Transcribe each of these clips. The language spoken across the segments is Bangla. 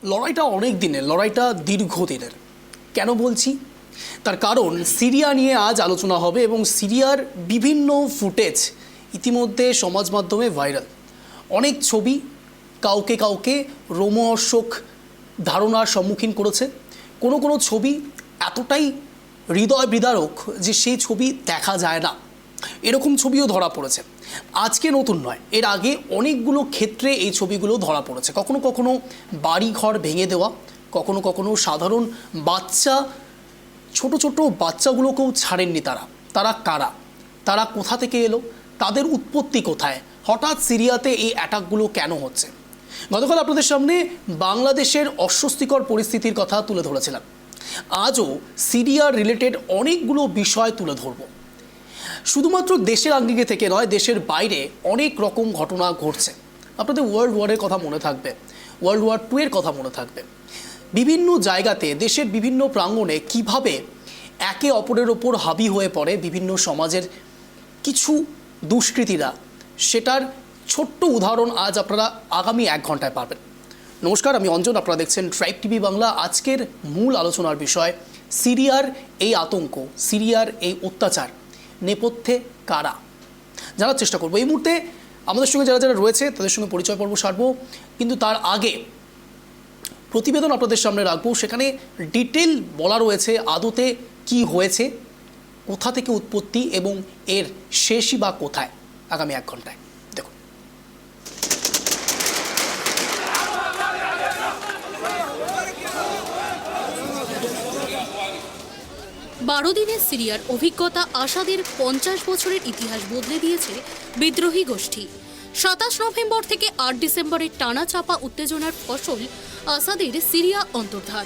লড়াইটা অনেক দিনের, লড়াইটা দীর্ঘদিনের। কেন বলছি? তার কারণ সিরিয়া নিয়ে আজ আলোচনা হবে এবং সিরিয়ার বিভিন্ন ফুটেজ ইতিমধ্যে সমাজ মাধ্যমে ভাইরাল। অনেক ছবি কাউকে কাউকে রোমহর্ষক ধারণার সম্মুখীন করেছে। কোনো কোনো ছবি এতটাই হৃদয় বিদারক যে সেই ছবি দেখা যায় না, এরকম ছবিও ধরা পড়েছে। আজকে নতুন নয়, এর আগে অনেকগুলো ক্ষেত্রে এই ছবিগুলো ধরা পড়েছে। কখনো কখনো বাড়ি ঘর ভেঙে দেওয়া, কখনো কখনো সাধারণ বাচ্চা, ছোট ছোট বাচ্চাগুলোকেও ছাড়েননি তারা কারা, তারা কোথা থেকে এলো, তাদের উৎপত্তি কোথায়, হঠাৎ সিরিয়াতে এই অ্যাটাকগুলো কেন হচ্ছে। গতকাল আপনাদের সামনে বাংলাদেশের অস্বস্তিকর পরিস্থিতির কথা তুলে ধরেছিলাম। আজও সিরিয়ার রিলেটেড অনেকগুলো বিষয় তুলে ধরব। শুধুমাত্র দেশের আঙ্গিকে থেকে নয়, দেশের বাইরে অনেক রকম ঘটনা ঘটছে। আপনাদের ওয়ার্ল্ড ওয়ারের কথা মনে থাকবে, ওয়ার্ল্ড ওয়ার 2 এর কথা মনে থাকবে। বিভিন্ন জায়গাতে দেশের বিভিন্ন প্রাঙ্গণে কিভাবে একে অপরের ওপর হাবি হয়ে পড়ে বিভিন্ন সমাজের কিছু দুষ্কৃতীরা, সেটার ছোট্ট উদাহরণ আজ আপনারা আগামী 1 ঘন্টায় পাবেন। নমস্কার, আমি অঞ্জন, আপনারা দেখছেন ট্রাইব টিভি বাংলা। আজকের মূল আলোচনার বিষয় সিরিয়ার এই আতঙ্ক, সিরিয়ার এই অত্যাচার নেপথ্যে কারা, জানার চেষ্টা করব। এই মুহূর্তে আমাদের সঙ্গে যারা যারা রয়েছে তাদের সঙ্গে পরিচয় পর্ব সারবো, কিন্তু তার আগে প্রতিবেদন আপনাদের সামনে রাখবো। সেখানে ডিটেল বলা রয়েছে আদতে কি হয়েছে, কোথা থেকে উৎপত্তি এবং এর শেষই বা কোথায়। আগামী 1 ঘন্টায় দেখুন। বারো দিনের সিরিয়ার অভিজ্ঞতা আসাদের 50 বছরের ইতিহাস বদলে দিয়েছে বিদ্রোহী গোষ্ঠী। 27 নভেম্বর থেকে 8 ডিসেম্বরের টানা চাপা উত্তেজনার ফসল আসাদের সিরিয়া অন্তর্ধান।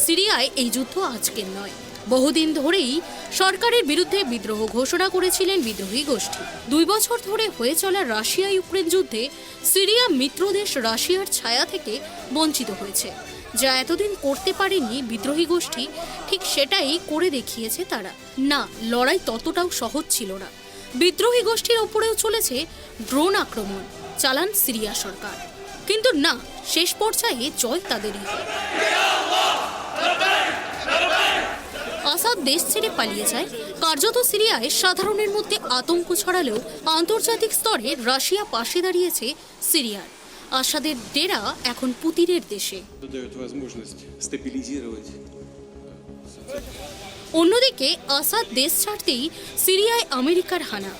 সিরিয়ায় এই যুদ্ধ আজকের নয়, বহুদিন ধরেই সরকারের বিরুদ্ধে বিদ্রোহ ঘোষণা করেছিলেন বিদ্রোহী গোষ্ঠী। 2 বছর ধরে হয়ে চলা রাশিয়া ইউক্রেন যুদ্ধে সিরিয়া মিত্রদেশ রাশিয়ার ছায়া থেকে বঞ্চিত হয়েছে। যা এতদিন করতে পারেনি বিদ্রোহী গোষ্ঠী, ঠিক সেটাই করে দেখিয়েছে তারা। না, লড়াই ততটাও সহজ ছিল না। বিদ্রোহী গোষ্ঠীর ওপরেও চলেছে ড্রোন আক্রমণ চালান সিরিয়া সরকার, কিন্তু না, শেষ পর্যায়ে জয় তাদেরই। আসাদ দেশ ছেড়ে পালিয়ে যায়। কার্যত সিরিয়ায় সাধারণের মধ্যে আতঙ্ক ছড়ালেও আন্তর্জাতিক স্তরে রাশিয়া পাশে দাঁড়িয়েছে সিরিয়ার। আসাদের ডেরা এখন পুতিনের দেশে। অন্যদিকে আসাদ দেশ ছাড়তেই সিরিয়ায় আমেরিকার হানা,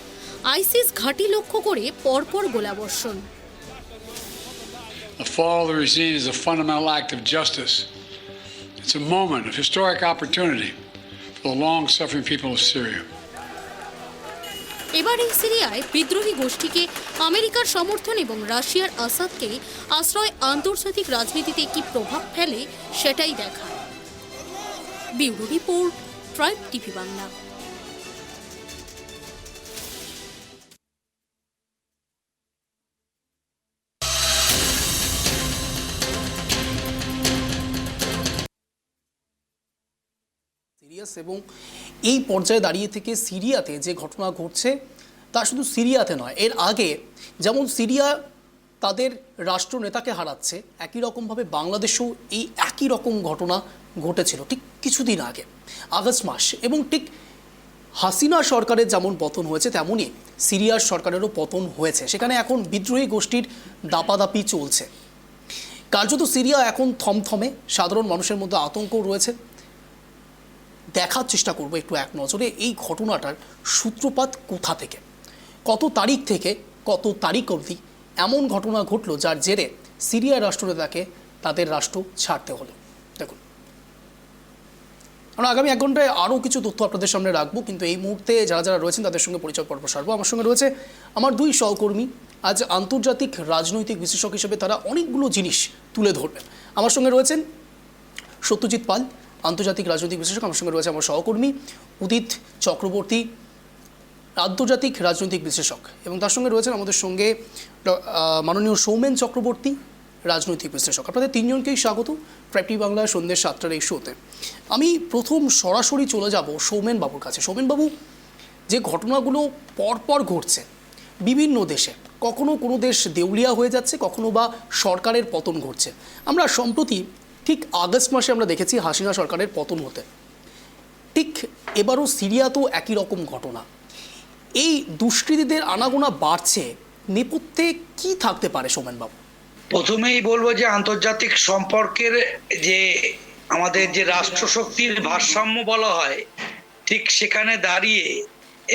আইসিস ঘাঁটি লক্ষ্য করে পরপর গোলাবর্ষণ। The fall of the regime is a fundamental act of justice. It's a moment of historic opportunity for the long-suffering people of Syria. এবার এই সিরিয়ায় বিদ্রোহী গোষ্ঠীকে আমেরিকার সমর্থন এবং রাশিয়ার আসাদকে আশ্রয় আন্তর্জাতিক রাজনীতিতে কি প্রভাব ফেলে সেটাই দেখা। Bureau report, tribe TV Bangla. এবং এই পর্যায়ে দাঁড়িয়ে থেকে সিরিয়াতে যে ঘটনা ঘটছে তা শুধু সিরিয়াতে নয়, এর আগে যেমন সিরিয়া তাদের রাষ্ট্রনেতাকে হারাচ্ছে, একই রকমভাবে বাংলাদেশেও এই একই রকম ঘটনা ঘটেছিল ঠিক কিছুদিন আগে, আগস্ট মাস। এবং ঠিক হাসিনা সরকারের যেমন পতন হয়েছে তেমনই সিরিয়ার সরকারেরও পতন হয়েছে। সেখানে এখন বিদ্রোহী গোষ্ঠীর দাপাদাপি চলছে। কার্যত সিরিয়া এখন থমথমে, সাধারণ মানুষের মধ্যে আতঙ্ক রয়েছে। দেখার চেষ্টা করব একটু এক নজরে এই ঘটনাটার সূত্রপাত কোথা থেকে, কত তারিখ থেকে কত তারিখ অবধি এমন ঘটনা ঘটলো যার জেরে সিরিয়ার রাষ্ট্রনেতাকে তাদের রাষ্ট্র ছাড়তে হলো। দেখুন, আমরা আগামী 1 ঘন্টায় আরও কিছু তথ্য আপনাদের সামনে রাখবো, কিন্তু এই মুহূর্তে যারা যারা রয়েছেন তাদের সঙ্গে পরিচয় পর্ব সারবো। আমার সঙ্গে রয়েছে আমার 2 সহকর্মী। আজ আন্তর্জাতিক রাজনৈতিক বিশ্লেষক হিসেবে তারা অনেকগুলো জিনিস তুলে ধরবেন। আমার সঙ্গে রয়েছেন সত্যজিৎ পাল, আন্তর্জাতিক রাজনৈতিক বিশ্লেষক। আমার সঙ্গে রয়েছে আমার সহকর্মী উদিত চক্রবর্তী, আন্তর্জাতিক রাজনৈতিক বিশ্লেষক, এবং তার সঙ্গে রয়েছেন আমাদের সঙ্গে মাননীয় সৌমেন চক্রবর্তী, রাজনৈতিক বিশ্লেষক। আপনাদের 3 জনকেই স্বাগত ট্রাইব টিভি বাংলা সন্ধ্যে 7টার এই শোতে। আমি প্রথম সরাসরি চলে যাব সৌমেন বাবুর কাছে। সৌমেন বাবু, যে ঘটনাগুলো পরপর ঘটছে বিভিন্ন দেশে, কখনো কোনো দেশ দেউলিয়া হয়ে যাচ্ছে, কখনো বা সরকারের পতন ঘটছে। আমরা সম্প্রতি ঠিক আগস্ট মাসে আমরা দেখেছি হাসিনা সরকারের পতন হতে, ঠিক এবারও সিরিয়াতেও একই রকম ঘটনা। এই দুষ্কৃতীদের আনাগোনা বাড়ছে, নেপথ্যে কি থাকতে পারে সোমেনবাবু? প্রথমেই বলবো যে আন্তর্জাতিক সম্পর্কের যে আমাদের যে রাষ্ট্রশক্তির ভারসাম্য বলা হয়, ঠিক সেখানে দাঁড়িয়ে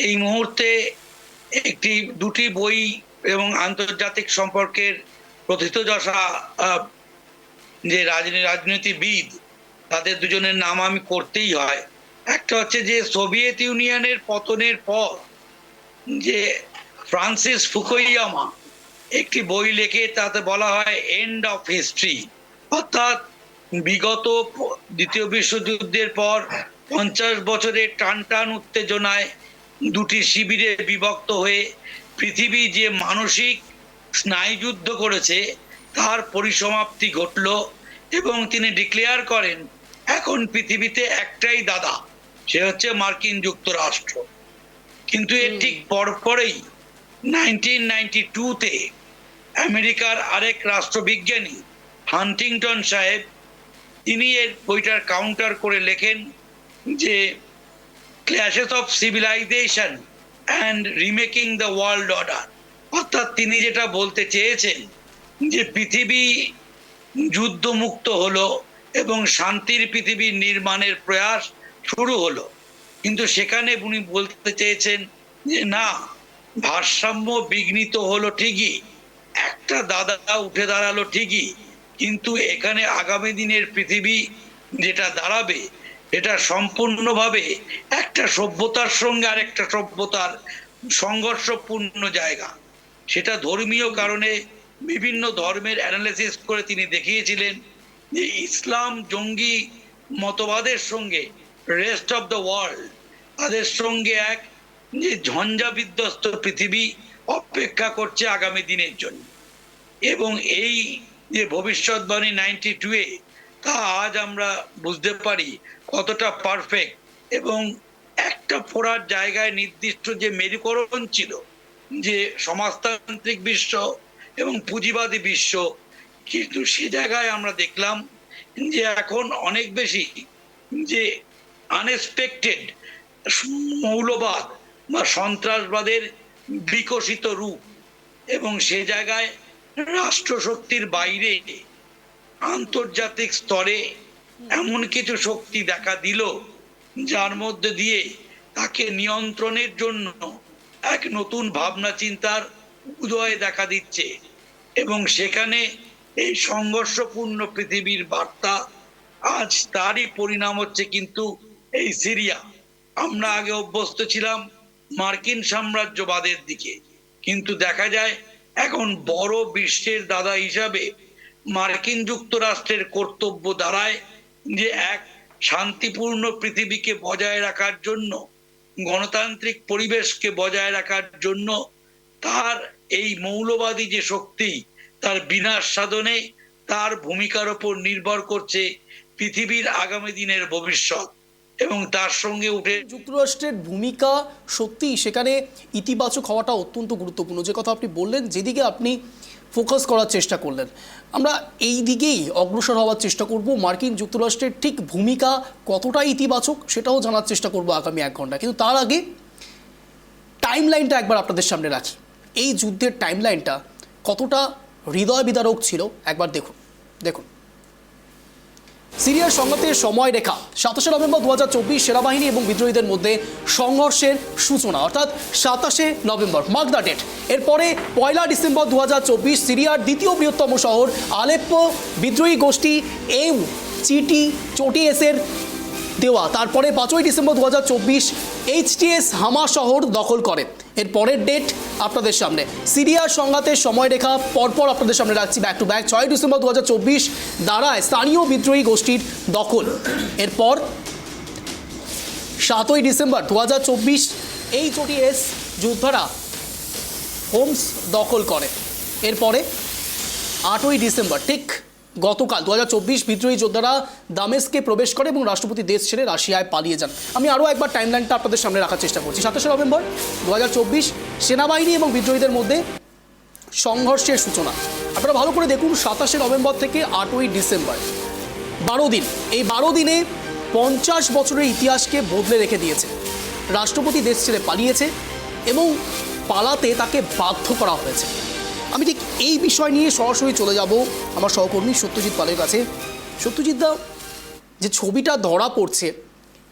এই মুহূর্তে দুটি বই এবং আন্তর্জাতিক সম্পর্কের প্রথিতযশা যে রাজনীতিবিদ, তাদের দুজনের নাম আমি করতেই হয়। একটা হচ্ছে যে সোভিয়েত ইউনিয়নের পতনের পর যে ফ্রান্সিস ফুকুয়ামা একটি বই লেখে, তাতে বলা হয় এন্ড অফ হিস্ট্রি, অর্থাৎ বিগত দ্বিতীয় বিশ্বযুদ্ধের পর 50 বছরের টানটান উত্তেজনায় দুটি শিবিরে বিভক্ত হয়ে পৃথিবী যে মানসিক স্নায়ুযুদ্ধ করেছে তার পরিসমাপ্তি ঘটল, এবং তিনি ডিক্লেয়ার করেন এখন পৃথিবীতে একটাই দাদা, সে হচ্ছে মার্কিন যুক্তরাষ্ট্র। কিন্তু এর ঠিক পরপরেই 1992-তে আমেরিকার আরেক রাষ্ট্রবিজ্ঞানী হান্টিংটন সাহেব, তিনি এর বইটার কাউন্টার করে লেখেন যে clashes of civilisation and remaking the world order, অর্থাৎ তিনি যেটা বলতে চেয়েছেন যে পৃথিবী যুদ্ধমুক্ত হলো এবং শান্তির পৃথিবী নির্মাণের প্রয়াস শুরু হলো, কিন্তু সেখানে উনি বলতে চেয়েছেন যে না, ভারসাম্য বিঘ্নিত হলো ঠিকই, একটা দাদা উঠে দাঁড়ালো ঠিকই, কিন্তু এখানে আগামী দিনের পৃথিবী যেটা দাঁড়াবে এটা সম্পূর্ণভাবে একটা সভ্যতার সঙ্গে আর একটা সভ্যতার সংঘর্ষপূর্ণ জায়গা। সেটা ধর্মীয় কারণে বিভিন্ন ধর্মের অ্যানালিসিস করে তিনি দেখিয়েছিলেন যে ইসলাম জঙ্গি মতবাদের সঙ্গে রেস্ট অফ দ্য ওয়ার্ল্ড, তাদের সঙ্গে এক যে ঝঞ্ঝা বিধ্বস্ত পৃথিবী অপেক্ষা করছে আগামী দিনের জন্য। এবং এই যে ভবিষ্যৎবাণী 92-এ, তা আজ আমরা বুঝতে পারি কতটা পারফেক্ট, এবং একটা ফোড়ার জায়গায় নির্দিষ্ট যে মেরুকরণ ছিল, যে সমাজতান্ত্রিক বিশ্ব এবং পুঁজিবাদী বিশ্ব, কিন্তু সে জায়গায় আমরা দেখলাম যে এখন অনেক বেশি যে আনএক্সপেক্টেড মৌলবাদ বা সন্ত্রাসবাদের বিকশিত রূপ, এবং সে জায়গায় রাষ্ট্রশক্তির বাইরে আন্তর্জাতিক স্তরে এমন কিছু শক্তি দেখা দিল যার মধ্যে দিয়ে তাকে নিয়ন্ত্রণের জন্য এক নতুন ভাবনা চিন্তার উদয় দেখা দিচ্ছে, এবং সেখানে এই সংঘর্ষপূর্ণ পৃথিবীর বার্তা আজ তারই পরিণাম হচ্ছে কিন্তু এই সিরিয়া। আমরা আগে অভ্যস্ত ছিলাম মার্কিন সাম্রাজ্যবাদের দিকে, কিন্তু দেখা যায় এখন বড় বিশ্বের দাদা হিসাবে মার্কিন যুক্তরাষ্ট্রের কর্তব্য দাঁড়ায় যে এক শান্তিপূর্ণ পৃথিবীকে বজায় রাখার জন্য, গণতান্ত্রিক পরিবেশকে বজায় রাখার জন্য তার এই মৌলবাদী যে শক্তি, তার বিনাশ সাধনে তার ভূমিকার উপর নির্ভর করছে পৃথিবীর আগামী দিনের ভবিষ্যৎ। এবং তার সঙ্গে উঠে যুক্তরাষ্ট্রের ভূমিকা সত্যি সেখানে ইতিবাচক হওয়াটা অত্যন্ত গুরুত্বপূর্ণ। যে কথা আপনি বললেন, যেদিকে আপনি ফোকাস করার চেষ্টা করলেন, আমরা এই দিকেই অগ্রসর হওয়ার চেষ্টা করব। মার্কিন যুক্তরাষ্ট্রের ঠিক ভূমিকা কতটা ইতিবাচক সেটাও জানার চেষ্টা করব আগামী 1 ঘন্টা। কিন্তু তার আগে টাইমলাইনটা একবার আপনাদের সামনে রাখি। এই যুদ্ধের টাইমলাইনটা কতটা হৃদয় বিদারক ছিল একবার দেখুন। সিরিয়ার সংঘাতের সময় রেখা 27 নভেম্বর 2024 সেনাবাহিনী এবং বিদ্রোহীদের মধ্যে সংঘর্ষের সূচনা, অর্থাৎ 27 নভেম্বর, মার্ক দ্য ডেট। এরপরে 1 ডিসেম্বর 2024 সিরিয়ার দ্বিতীয় বৃহত্তম শহর আলেপ্পো বিদ্রোহী গোষ্ঠী চটিএসের দেওয়া, তারপরে 5 ডিসেম্বর 2024 এইচটিএস হামা শহর দখল করে। এর পরের ডেট আপনাদের সামনে, সিরিয়ার সংঘাতের সময়রেখা পরপর আপনাদের সামনে রাখছি ব্যাক টু ব্যাক। 6 ডিসেম্বর 2024 দাঁড়ায় স্থানীয় বিদ্রোহী গোষ্ঠীর দখল। এরপর 7 ডিসেম্বর 2024 এইচটিএস যোদ্ধারা হোমস দখল করে। এরপরে 8 ডিসেম্বর, ঠিক গতকাল 2024 বিদ্রোহী যোদ্ধারা দামেস্কে প্রবেশ করে এবং রাষ্ট্রপতি দেশ ছেড়ে রাশিয়ায় পালিয়ে যান। আমি আরও একবার টাইমলাইনটা আপনাদের সামনে রাখার চেষ্টা করছি। 27 নভেম্বর 2024 সেনাবাহিনী এবং বিদ্রোহীদের মধ্যে সংঘর্ষের সূচনা। আপনারা ভালো করে দেখুন, 27 নভেম্বর থেকে 8 ডিসেম্বর 12 দিন, এই 12 দিনে 50 বছরের ইতিহাসকে বদলে রেখে দিয়েছে। রাষ্ট্রপতি দেশ ছেড়ে পালিয়েছে এবং পালাতে তাকে বাধ্য করা হয়েছে। আমি ঠিক এই বিষয় নিয়ে সরাসরি চলে যাব আমার সহকর্মী সত্যজিৎ পালের কাছে। সত্যজিৎ দা, যে ছবিটা ধরা পড়ছে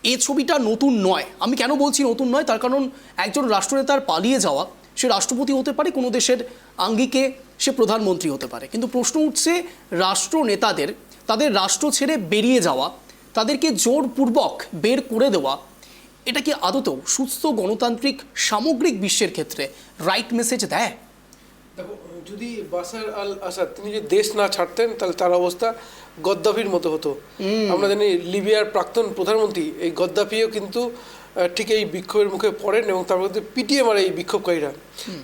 এই ছবিটা নতুন নয়। আমি কেন বলছি নতুন নয়, তার কারণ একজন রাষ্ট্রনেতার পালিয়ে যাওয়া, সে রাষ্ট্রপতি হতে পারে, কোনো দেশের আঙ্গিকে সে প্রধানমন্ত্রী হতে পারে, কিন্তু প্রশ্ন উঠছে রাষ্ট্রনেতাদের তাদের রাষ্ট্র ছেড়ে বেরিয়ে যাওয়া, তাদেরকে জোরপূর্বক বের করে দেওয়া, এটা কি আদতেও সুস্থ গণতান্ত্রিক সামগ্রিক বিশ্বের ক্ষেত্রে রাইট মেসেজ দেয়? দেখো, যদি বাশার আল আসাদ তিনি যদি দেশ না ছাড়তেন তাহলে তার অবস্থা গদ্দাফির মতো হতো। আমরা জানি লিবিয়ার প্রাক্তন প্রধানমন্ত্রী এই গদ্দাফিও কিন্তু ঠিক এই বিক্ষোভের মুখে পড়েন এবং তার মধ্যে পিটিয়ে মারে এই বিক্ষোভকারীরা।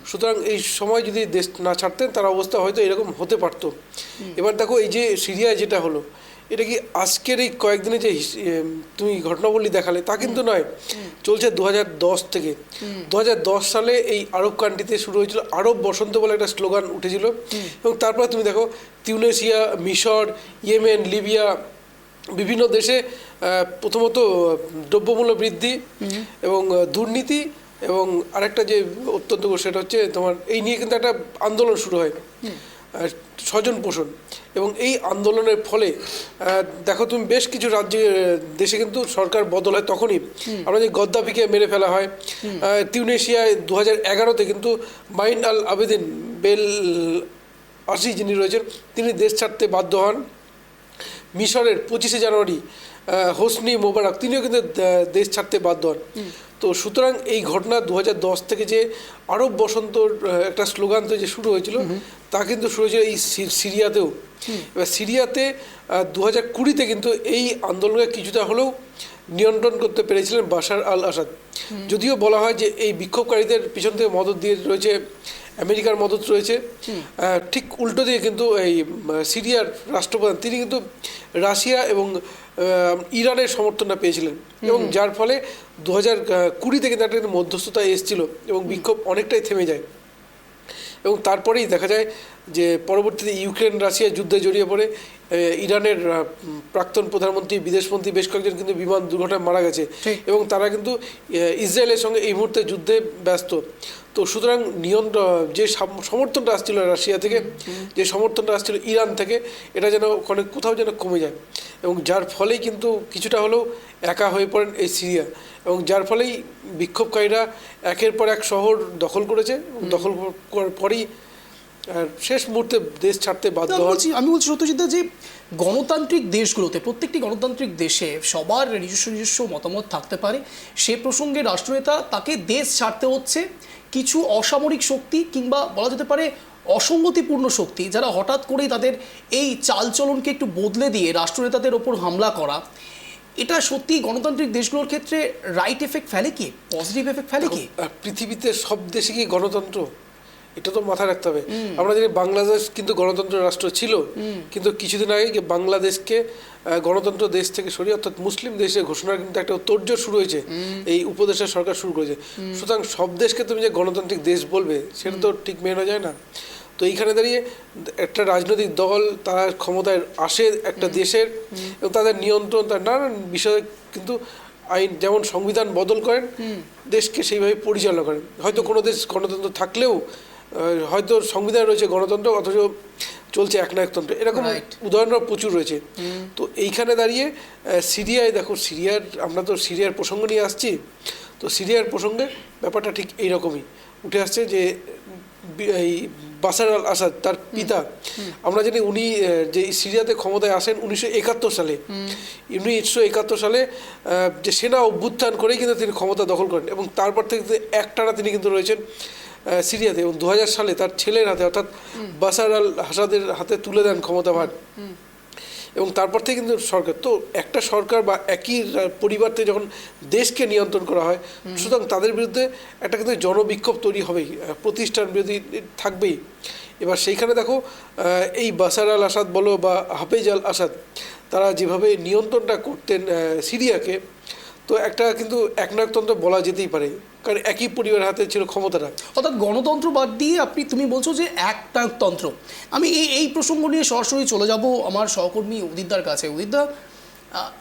সুতরাং এই সময় যদি দেশ না ছাড়তেন তার অবস্থা হয়তো এরকম হতে পারতো। এবার দেখো, এই যে সিরিয়ায় যেটা হলো, এটা কি আজকের এই কয়েকদিনে যে তুমি ঘটনাবলী দেখালে তা কিন্তু নয়, চলছে 2010 থেকে। 2010 সালে এই আরব কান্ট্রিতে শুরু হয়েছিল আরব বসন্ত বলে একটা স্লোগান উঠেছিল, এবং তারপর তুমি দেখো তিউনেশিয়া, মিশর, ইয়েমেন, লিবিয়া, বিভিন্ন দেশে প্রথমত দ্রব্যমূল্য বৃদ্ধি এবং দুর্নীতি এবং আরেকটা যে অত্যন্ত সেটা হচ্ছে তোমার এই নিয়ে কিন্তু একটা আন্দোলন শুরু হয়, স্বজন পোষণ। এবং এই আন্দোলনের ফলে দেখো তুমি বেশ কিছু রাজ্যে দেশে কিন্তু সরকার বদল হয় তখনই। আমরা যে গদ্দাফিকে মেরে ফেলা হয়, তিউনেশিয়ায় 2011-তে কিন্তু মাইন আল আবেদিন বেল আসি যিনি রয়েছেন তিনি দেশ ছাড়তে বাধ্য হন। মিশরের 25শে জানুয়ারি হোসনি মোবারক তিনিও কিন্তু দেশ ছাড়তে বাধ্য হন। তো সুতরাং এই ঘটনা 2010 থেকে যে আরব বসন্তর একটা স্লোগান তো যে শুরু হয়েছিল তা কিন্তু শুরু হয়েছিল এই সিরিয়াতেও। এবার সিরিয়াতে 2020-তে কিন্তু এই আন্দোলনকে কিছুটা হলেও নিয়ন্ত্রণ করতে পেরেছিলেন বাশার আল আসাদ। যদিও বলা হয় যে এই বিক্ষোভকারীদের পিছন থেকে মদত দিয়ে রয়েছে আমেরিকার মদত রয়েছে, ঠিক উল্টো দিয়ে কিন্তু এই সিরিয়ার রাষ্ট্রপ্রধান তিনি কিন্তু রাশিয়া এবং ইরানের সমর্থনটা পেয়েছিলেন, এবং যার ফলে 2020-তে কিন্তু একটা মধ্যস্থতা এসেছিল এবং বিক্ষোভ অনেকটাই থেমে যায়। এবং তারপরেই দেখা যায় যে পরবর্তীতে ইউক্রেন রাশিয়া যুদ্ধে জড়িয়ে পড়ে ইরানের প্রাক্তন প্রধানমন্ত্রী, বিদেশমন্ত্রী বেশ কয়েকজন কিন্তু বিমান দুর্ঘটনায় মারা গেছে, এবং তারা কিন্তু ইসরায়েলের সঙ্গে এই মুহূর্তে যুদ্ধে ব্যস্ত। তো সুতরাং যে সমর্থনটা আসছিল রাশিয়া থেকে, যে সমর্থনটা আসছিল ইরান থেকে, এটা যেন কোথাও যেন কমে যায়, এবং যার ফলেই কিন্তু কিছুটা হলেও একা হয়ে পড়েন এই সিরিয়া, এবং যার ফলেই বিক্ষোভকারীরা একের পর এক শহর দখল করেছে, দখল করার পরেই শেষ মুহূর্তে দেশ ছাড়তে বাধ্য হয়। আমি বলছি সত্যজিৎ, যে গণতান্ত্রিক দেশগুলোতে, প্রত্যেকটি গণতান্ত্রিক দেশে সবার নিজস্ব মতামত থাকতে পারে, সে প্রসঙ্গে রাষ্ট্রনেতা তাকে দেশ ছাড়তে হচ্ছে কিছু অসামরিক শক্তি কিংবা বলা যেতে পারে অসঙ্গতিপূর্ণ শক্তি, যারা হঠাৎ করেই তাদের এই চালচলনকে একটু বদলে দিয়ে রাষ্ট্রনেতাদের ওপর হামলা করা। এটা সত্যি গণতান্ত্রিক দেশগুলোর ক্ষেত্রে রাইট এফেক্ট ফেলে কি, পজিটিভ এফেক্ট ফেলে কি? পৃথিবীতে সব দেশে কি গণতন্ত্র? এটা তো মাথায় রাখতে হবে। আমরা জানি বাংলাদেশ কিন্তু গণতন্ত্র রাষ্ট্র ছিল, কিন্তু কিছুদিন আগে বাংলাদেশকে গণতন্ত্র দেশ থেকে সরিয়ে অর্থাৎ মুসলিম দেশে ঘোষণার কিন্তু একটা তোড়জোড় শুরু হয়েছে, এই উপদেষ্টা সরকার শুরু করেছে। সুতরাং সব দেশকে তুমি যে গণতান্ত্রিক দেশ বলবে সেটা তো ঠিক মেনে যায় না। তো এইখানে দাঁড়িয়ে একটা রাজনৈতিক দল তারা ক্ষমতায় আসে একটা দেশের, এবং তাদের নিয়ন্ত্রণ, তার নানান বিষয়ে কিন্তু আইন, যেমন সংবিধান বদল করেন, দেশকে সেইভাবে পরিচালনা করেন। হয়তো কোনো দেশ গণতন্ত্র থাকলেও হয়তো সংবিধান রয়েছে গণতন্ত্র, অথচ চলছে একনায়কতন্ত্র, এরকম উদাহরণও প্রচুর রয়েছে। তো এইখানে দাঁড়িয়ে সিরিয়ায় দেখো, আমরা তো সিরিয়ার প্রসঙ্গ নিয়ে আসছি, তো সিরিয়ার প্রসঙ্গে ব্যাপারটা ঠিক এইরকমই উঠে আসছে যে এই বাশার আল আসাদ তার পিতা, আমরা জানি উনি যে সিরিয়াতে ক্ষমতায় আসেন 1971 সালে। 1971 সালে যে সেনা অভ্যুত্থান করেই কিন্তু তিনি ক্ষমতা দখল করেন, এবং তারপর থেকে একটানা তিনি কিন্তু রয়েছেন সিরিয়াতে, এবং 2000 সালে তার ছেলের হাতে অর্থাৎ বাশার আল আসাদের হাতে তুলে দেন ক্ষমতাভার, এবং তারপর থেকে কিন্তু সরকার, তো একটা সরকার বা একই পরিবার থেকে যখন দেশকে নিয়ন্ত্রণ করা হয়, সুতরাং তাদের বিরুদ্ধে একটা কিন্তু জনবিক্ষোভ তৈরি হবেই, প্রতিষ্ঠান বিরোধী থাকবেই। এবার সেইখানে দেখো এই বাশার আল আসাদ বলো বা হাফেজ আল আসাদ, তারা যেভাবে নিয়ন্ত্রণটা করতেন সিরিয়াকে, তো একটা কিন্তু একনায়কতন্ত্র বলা যেতেই পারে, কারণ একই পরিবারের হাতে ছিল ক্ষমতাটা। অর্থাৎ গণতন্ত্র বাদ দিয়ে তুমি বলছো যে একনায়কতন্ত্র। আমি এই প্রসঙ্গ নিয়ে সরাসরি চলে যাব আমার সহকর্মী উদিতদার কাছে। উদিতদা,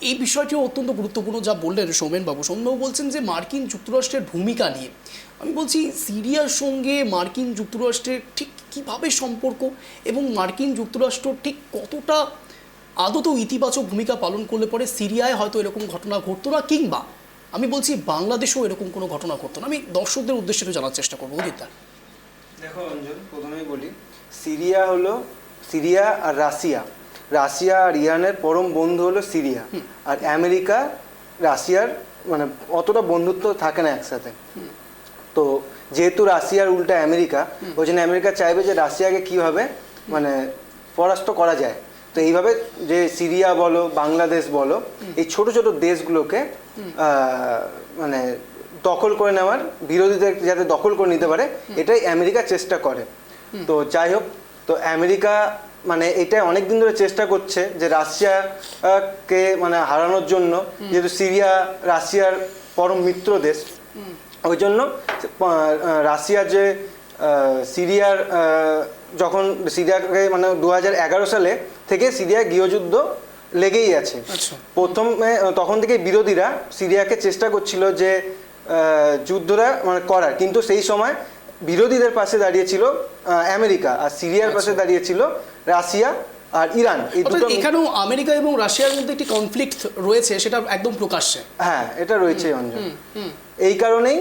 এই বিষয়টিও অত্যন্ত গুরুত্বপূর্ণ যা বললেন সৌমেনবাবু বলছেন যে মার্কিন যুক্তরাষ্ট্রের ভূমিকা নিয়ে। আমি বলছি সিরিয়ার সঙ্গে মার্কিন যুক্তরাষ্ট্রের ঠিক কীভাবে সম্পর্ক, এবং মার্কিন যুক্তরাষ্ট্র ঠিক কতটা আদতেও ইতিবাচক ভূমিকা পালন করলে পরে সিরিয়ায় হয়তো এরকম ঘটনা ঘটতো না, কিংবা আমি বলছি বাংলাদেশেও এরকম কোনো ঘটনা ঘটতো না। আমি দর্শকদের উদ্দেশ্যে একটু জানার চেষ্টা করবো উদিতদা। দেখো অঞ্জন, প্রথমেই বলি সিরিয়া আর রাশিয়া আর ইরানের পরম বন্ধু হলো সিরিয়া, আর আমেরিকা রাশিয়ার মানে অতটা বন্ধুত্ব থাকে না একসাথে। তো যেহেতু রাশিয়ার উল্টা আমেরিকা, ওই জন্য আমেরিকা চাইবে যে রাশিয়াকে কীভাবে মানে পরাস্ত করা যায়। তো এইভাবে যে সিরিয়া বলো বাংলাদেশ বলো এই ছোট ছোট দেশগুলোকে মানে দখল করে নেওয়ার, বিরোধীদের যাতে দখল করে নিতে পারে এটাই আমেরিকা চেষ্টা করে। তো যাই হোক, তো আমেরিকা মানে এটা অনেকদিন ধরে চেষ্টা করছে যে রাশিয়াকে মানে হারানোর জন্য, যেহেতু সিরিয়া রাশিয়ার পরম মিত্র দেশ, ওই জন্য রাশিয়া যে সিরিয়ার যখন সিরিয়াকে মানে 2011 সালে থেকে সিরিয়া গৃহযুদ্ধ লেগেই আছে। প্রথমে তখন থেকে বিরোধীরা সিরিয়াকে চেষ্টা করছিল যে যুদ্ধটা মানে করার, কিন্তু সেই সময় বিরোধীদের পাশে দাঁড়িয়েছিল আমেরিকা, আর সিরিয়ার পাশে দাঁড়িয়েছিল রাশিয়া আর ইরান। এই দুটো এখানেও আমেরিকা এবং রাশিয়ার মধ্যে একটি কনফ্লিক্ট রয়েছে, সেটা একদম প্রকাশ্যে। হ্যাঁ, এটা রয়েছে অঞ্জন। এই কারণেই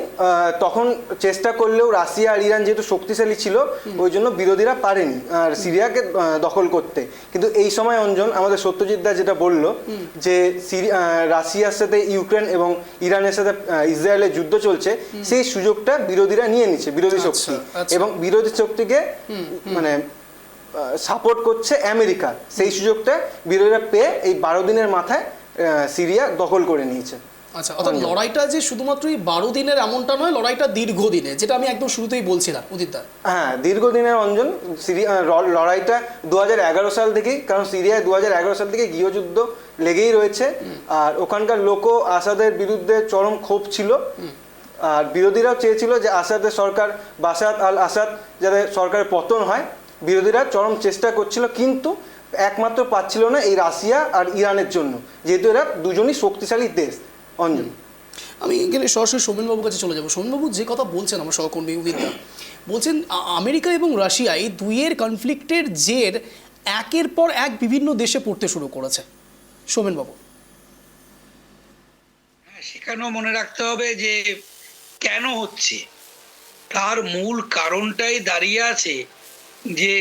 তখন চেষ্টা করলেও রাশিয়া আর ইরান যেহেতু শক্তিশালী ছিল, ওই জন্য বিরোধীরা পারেনি আর সিরিয়াকে দখল করতে। কিন্তু এই সময় অঞ্জন আমাদের সত্যজিৎ দা যেটা বললো যে রাশিয়ার সাথে ইউক্রেন এবং ইরানের সাথে ইসরায়েলের যুদ্ধ চলছে, সেই সুযোগটা বিরোধীরা নিয়ে নিচ্ছে, বিরোধী শক্তি, এবং বিরোধী শক্তিকে মানে সাপোর্ট করছে আমেরিকা। সেই সুযোগটা বিরোধীরা পেয়ে এই 12 দিনের মাথায় সিরিয়া দখল করে নিয়েছে। আচ্ছা, অর্থাৎ লড়াইটা যে শুধুমাত্র 12 দিনের এমনটা নয়, লড়াইটা দীর্ঘদিনে, যেটা আমি একদম শুরুতেই বলছিলাম উদিতদা। হ্যাঁ, দীর্ঘদিনের অঞ্জন। লড়াইটা 2011 সাল থেকেই, কারণ সিরিয়ায় 2011 সাল থেকে গৃহযুদ্ধ লেগেই রয়েছে, আর ওখানকার লোকও আসাদের বিরুদ্ধে চরম ক্ষোভ ছিল, আর বিরোধীরাও চেয়েছিল যে আসাদের সরকার, বাশার আল আসাদ যাতে সরকারের পতন হয়। বিরোধীরা চরম চেষ্টা করছিল, কিন্তু একমাত্র পাচ্ছিল না এই রাশিয়া আর ইরানের জন্য, যেহেতু এরা দুজনই শক্তিশালী দেশ। অঞ্জন, আমি এখানে সরাসরি সৌমেনবাবুর কাছে চলে যাবো। সৌমেনবাবু যে কথা বলছেন আমার সহকর্মী উদিতদা, বলছেন আমেরিকা এবং রাশিয়া এই দুইয়ের কনফ্লিক্টের জের একের পর এক বিভিন্ন দেশে পড়তে শুরু করেছে। সৌমেনবাবু। হ্যাঁ, সেখানেও মনে রাখতে হবে যে কেন হচ্ছে, তার মূল কারণটাই দাঁড়িয়ে আছে যে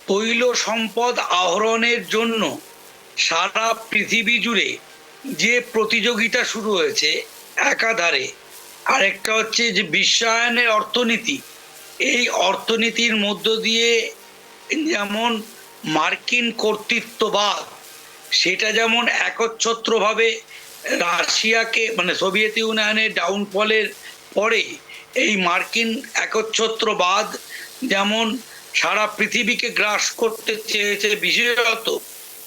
তৈল সম্পদ আহরণের জন্য সারা পৃথিবী জুড়ে যে প্রতিযোগিতা শুরু হয়েছে একাধারে, আরেকটা হচ্ছে যে বিশ্বায়নের অর্থনীতি। এই অর্থনীতির মধ্য দিয়ে যেমন মার্কিন কর্তৃত্ববাদ, সেটা যেমন একচ্ছত্রভাবে রাশিয়াকে মানে সোভিয়েত ইউনিয়নের ডাউনফলের পরে এই মার্কিন একচ্ছত্রবাদ যেমন সারা পৃথিবীকে গ্রাস করতে চেয়েছে, বিশেষত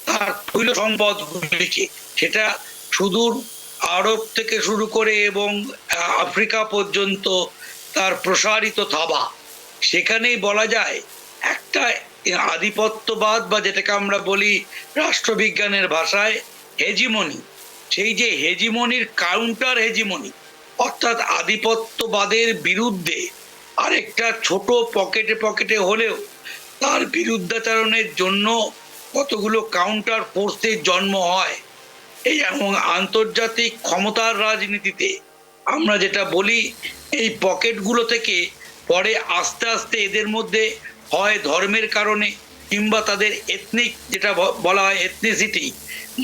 তার তৈল সম্পদগুলিকে, সেটা সুদূর আরব থেকে শুরু করে এবং আফ্রিকা পর্যন্ত তার প্রসারিত থাবা। সেখানেই বলা যায় একটা আধিপত্যবাদ, বা যেটাকে আমরা বলি রাষ্ট্রবিজ্ঞানের ভাষায় হেজিমনি, সেই যে হেজিমনির কাউন্টার হেজিমনি, অর্থাৎ আধিপত্যবাদের বিরুদ্ধে আরেকটা ছোট পকেটে পকেটে হলেও তার বিরুদ্ধাচরণের জন্য কতগুলো কাউন্টার ফোর্সের জন্ম হয়। এই এবং আন্তর্জাতিক ক্ষমতার রাজনীতিতে আমরা যেটা বলি, এই পকেটগুলো থেকে পরে আস্তে আস্তে এদের মধ্যে হয় ধর্মের কারণে কিংবা তাদের এথনিক, যেটা বলা হয় এথনিসিটি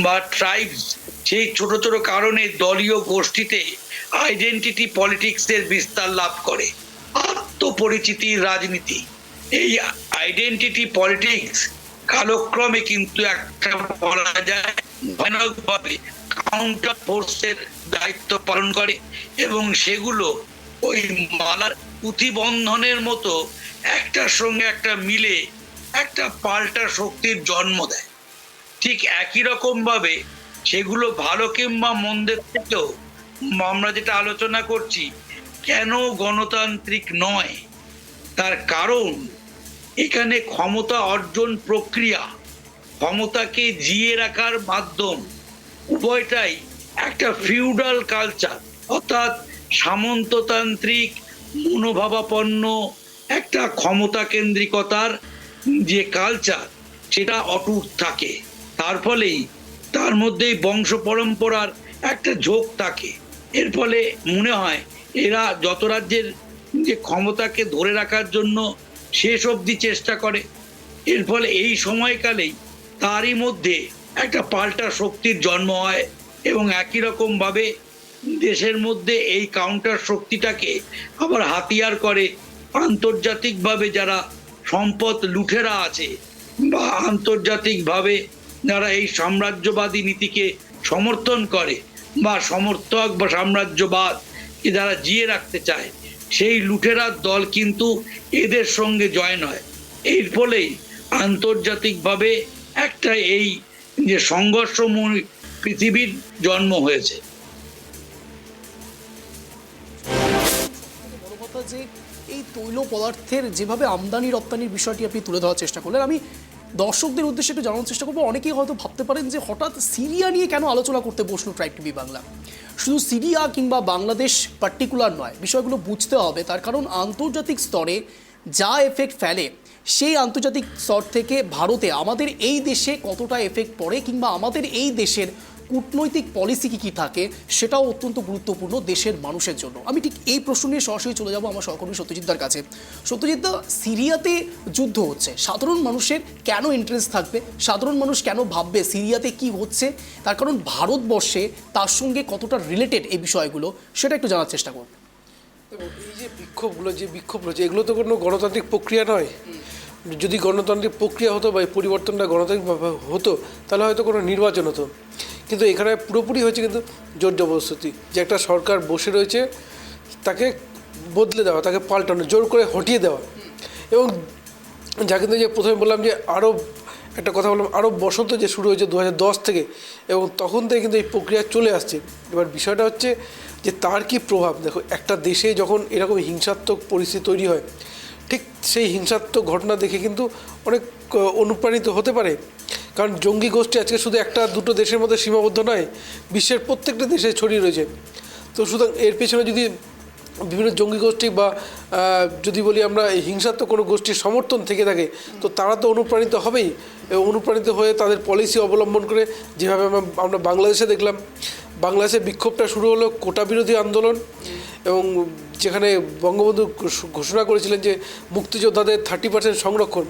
বা ট্রাইবস, সেই ছোট ছোট কারণে দলীয় গোষ্ঠীতে আইডেন্টিটি পলিটিক্সের বিস্তার লাভ করে। আত্মপরিচিতির রাজনীতি, এই আইডেন্টিটি পলিটিক্স কালক্রমে কিন্তু একটা বলা যায় ভয়ানকভাবে কাউন্টার ফোর্সের দায়িত্ব পালন করে, এবং সেগুলো ওই মালার পুঁথিবন্ধনের মতো একটার সঙ্গে একটা মিলে একটা পাল্টা শক্তির জন্ম দেয়। ঠিক একই রকম ভাবে সেগুলো ভালো কিংবা মন্দের থেকেও আমরা যেটা আলোচনা করছি কেন গণতান্ত্রিক নয়, তার কারণ এখানে ক্ষমতা অর্জন প্রক্রিয়া, ক্ষমতাকে জিয়ে রাখার মাধ্যম, উভয়টাই একটা ফিউডাল কালচার, অর্থাৎ সামন্ততান্ত্রিক মনোভাবাপন্ন একটা ক্ষমতা কেন্দ্রিকতার যে কালচার, সেটা অটুট থাকে। তার ফলেই তার মধ্যেই বংশ পরম্পরার একটা ঝোঁক থাকে। এর ফলে মনে হয় এরা যত রাজ্যের যে ক্ষমতাকে ধরে রাখার জন্য শেষ অবধি চেষ্টা করে। এর ফলে এই সময়কালেই তারই মধ্যে একটা পাল্টা শক্তির জন্ম হয় এবং একই রকমভাবে দেশের মধ্যে এই কাউন্টার শক্তিটাকে আবার হাতিয়ার করে আন্তর্জাতিকভাবে যারা সম্পদ লুঠেরা আছে বা আন্তর্জাতিকভাবে যারা এই সাম্রাজ্যবাদী নীতিকে সমর্থন করে বা সমর্থক বা সাম্রাজ্যবাদকে যারা জিয়ে রাখতে চায়, সেই লুঠেরার দল কিন্তু এদের সঙ্গে জয়েন হয়। এর ফলেই আন্তর্জাতিকভাবে একটা এই যে সংঘর্ষময় পৃথিবীর জন্ম হয়েছে। বড় কথা যে এই তৈল পদার্থের যেভাবে আমদানি রপ্তানির বিষয়টি আপনি তুলে ধরার চেষ্টা করলেন, আমি দর্শকদের উদ্দেশ্যে একটু জানানোর চেষ্টা করবো। অনেকেই হয়তো ভাবতে পারেন যে হঠাৎ সিরিয়া নিয়ে কেন আলোচনা করতে বসলো ট্রাইব টিভি বাংলা। শুধু সিরিয়া কিংবা বাংলাদেশ পার্টিকুলার নয়, বিষয়গুলো বুঝতে হবে। তার কারণ আন্তর্জাতিক স্তরে যা এফেক্ট ফেলে, সেই আন্তর্জাতিক স্তর থেকে ভারতে আমাদের এই দেশে কতটা এফেক্ট পড়ে কিংবা আমাদের এই দেশের কূটনৈতিক পলিসি কী থাকে, সেটাও অত্যন্ত গুরুত্বপূর্ণ দেশের মানুষের জন্য। আমি ঠিক এই প্রশ্ন নিয়ে সরাসরি চলে যাব আমার সহকর্মী সত্যজিৎদার কাছে। সত্যজিৎদা, সিরিয়াতে যুদ্ধ হচ্ছে, সাধারণ মানুষের কেন ইন্টারেস্ট থাকবে? সাধারণ মানুষ কেন ভাববে সিরিয়াতে কি হচ্ছে? তার কারণ ভারতবর্ষে তার সঙ্গে কতটা রিলেটেড এই বিষয়গুলো, সেটা একটু জানার চেষ্টা করব। এই যে বিক্ষোভ রয়েছে, এগুলো তো কোনো গণতান্ত্রিক প্রক্রিয়া নয়। যদি গণতান্ত্রিক প্রক্রিয়া হতো বা এই পরিবর্তনটা গণতান্ত্রিকভাবে হতো, তাহলে হয়তো কোনো নির্বাচন হতো। কিন্তু এখানে পুরোপুরি হয়েছে কিন্তু জোর জবরদস্তি, যে একটা সরকার বসে রয়েছে তাকে বদলে দেওয়া, তাকে পাল্টানো, জোর করে হটিয়ে দেওয়া। এবং যা কিন্তু যে প্রথমে বললাম যে আরব, একটা কথা বললাম, আরব বসন্ত যে শুরু হয়েছে 2010 থেকে, এবং তখন থেকে কিন্তু এই প্রক্রিয়া চলে আসছে। এবার বিষয়টা হচ্ছে যে তার কি প্রভাব। দেখো, একটা দেশে যখন এরকম হিংসাত্মক পরিস্থিতি তৈরি হয়, ঠিক সেই হিংসাত্মক ঘটনা দেখে কিন্তু অনেক অনুপ্রাণিত হতে পারে। কারণ জঙ্গি গোষ্ঠী আজকে শুধু একটা দুটো দেশের মধ্যে সীমাবদ্ধ নয়, বিশ্বের প্রত্যেকটা দেশে ছড়িয়ে রয়েছে। তো সুতরাং এর পেছনে যদি বিভিন্ন জঙ্গি গোষ্ঠী বা যদি বলি আমরা হিংসাত্মক কোনো গোষ্ঠীর সমর্থন থেকে থাকে, তো তারা তো অনুপ্রাণিত হবেই। এবং অনুপ্রাণিত হয়ে তাদের পলিসি অবলম্বন করে, যেভাবে আমরা বাংলাদেশে দেখলাম, বাংলাদেশে বিক্ষোভটা শুরু হলো কোটা বিরোধী আন্দোলন, এবং যেখানে বঙ্গবন্ধু ঘোষণা করেছিলেন যে মুক্তিযোদ্ধাদের 30% সংরক্ষণ,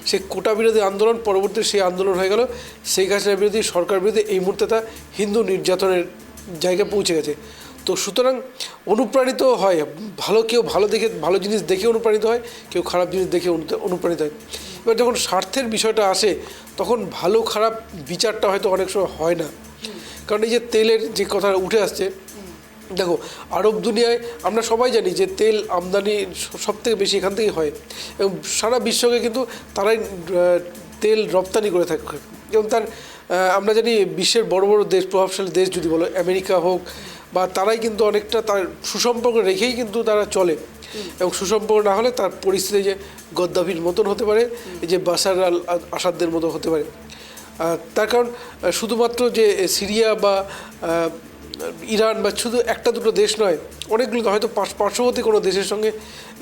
সেই কোটা বিরোধী আন্দোলন পরবর্তীতে সেই আন্দোলন হয়ে গেল শেখ হাসিনা বিরোধী, সরকার বিরোধী। এই মুহূর্তে তা হিন্দু নির্যাতনের জায়গায় পৌঁছে গেছে। তো সুতরাং অনুপ্রাণিত হয় কেউ ভালো জিনিস দেখে অনুপ্রাণিত হয়, কেউ খারাপ জিনিস দেখে অনুপ্রাণিত হয়। এবার যখন স্বার্থের বিষয়টা আসে, তখন ভালো খারাপ বিচারটা হয়তো অনেক সময় হয় না। কারণ এই যে তেলের যে কথা উঠে আসছে, দেখো আরব দুনিয়ায় আমরা সবাই জানি যে তেল আমদানি সব থেকে বেশি এখান থেকেই হয়, এবং সারা বিশ্বকে কিন্তু তারাই তেল রপ্তানি করে থাকে। এবং তার আমরা জানি বিশ্বের বড় বড় দেশ, প্রভাবশালী দেশ যদি বলো, আমেরিকা হোক, বা তারাই কিন্তু অনেকটা তার সুসম্পর্ক রেখেই কিন্তু তারা চলে। এবং সুসম্পর্ক না হলে তার পরিস্থিতি যে গদ্দাফির মতন হতে পারে, এই যে বাশার আল আসাদের মতো হতে পারে। তার কারণ শুধুমাত্র যে সিরিয়া বা ইরান বা শুধু একটা দুটো দেশ নয়, অনেকগুলো, হয়তো পার্শ্ববর্তী কোনো দেশের সঙ্গে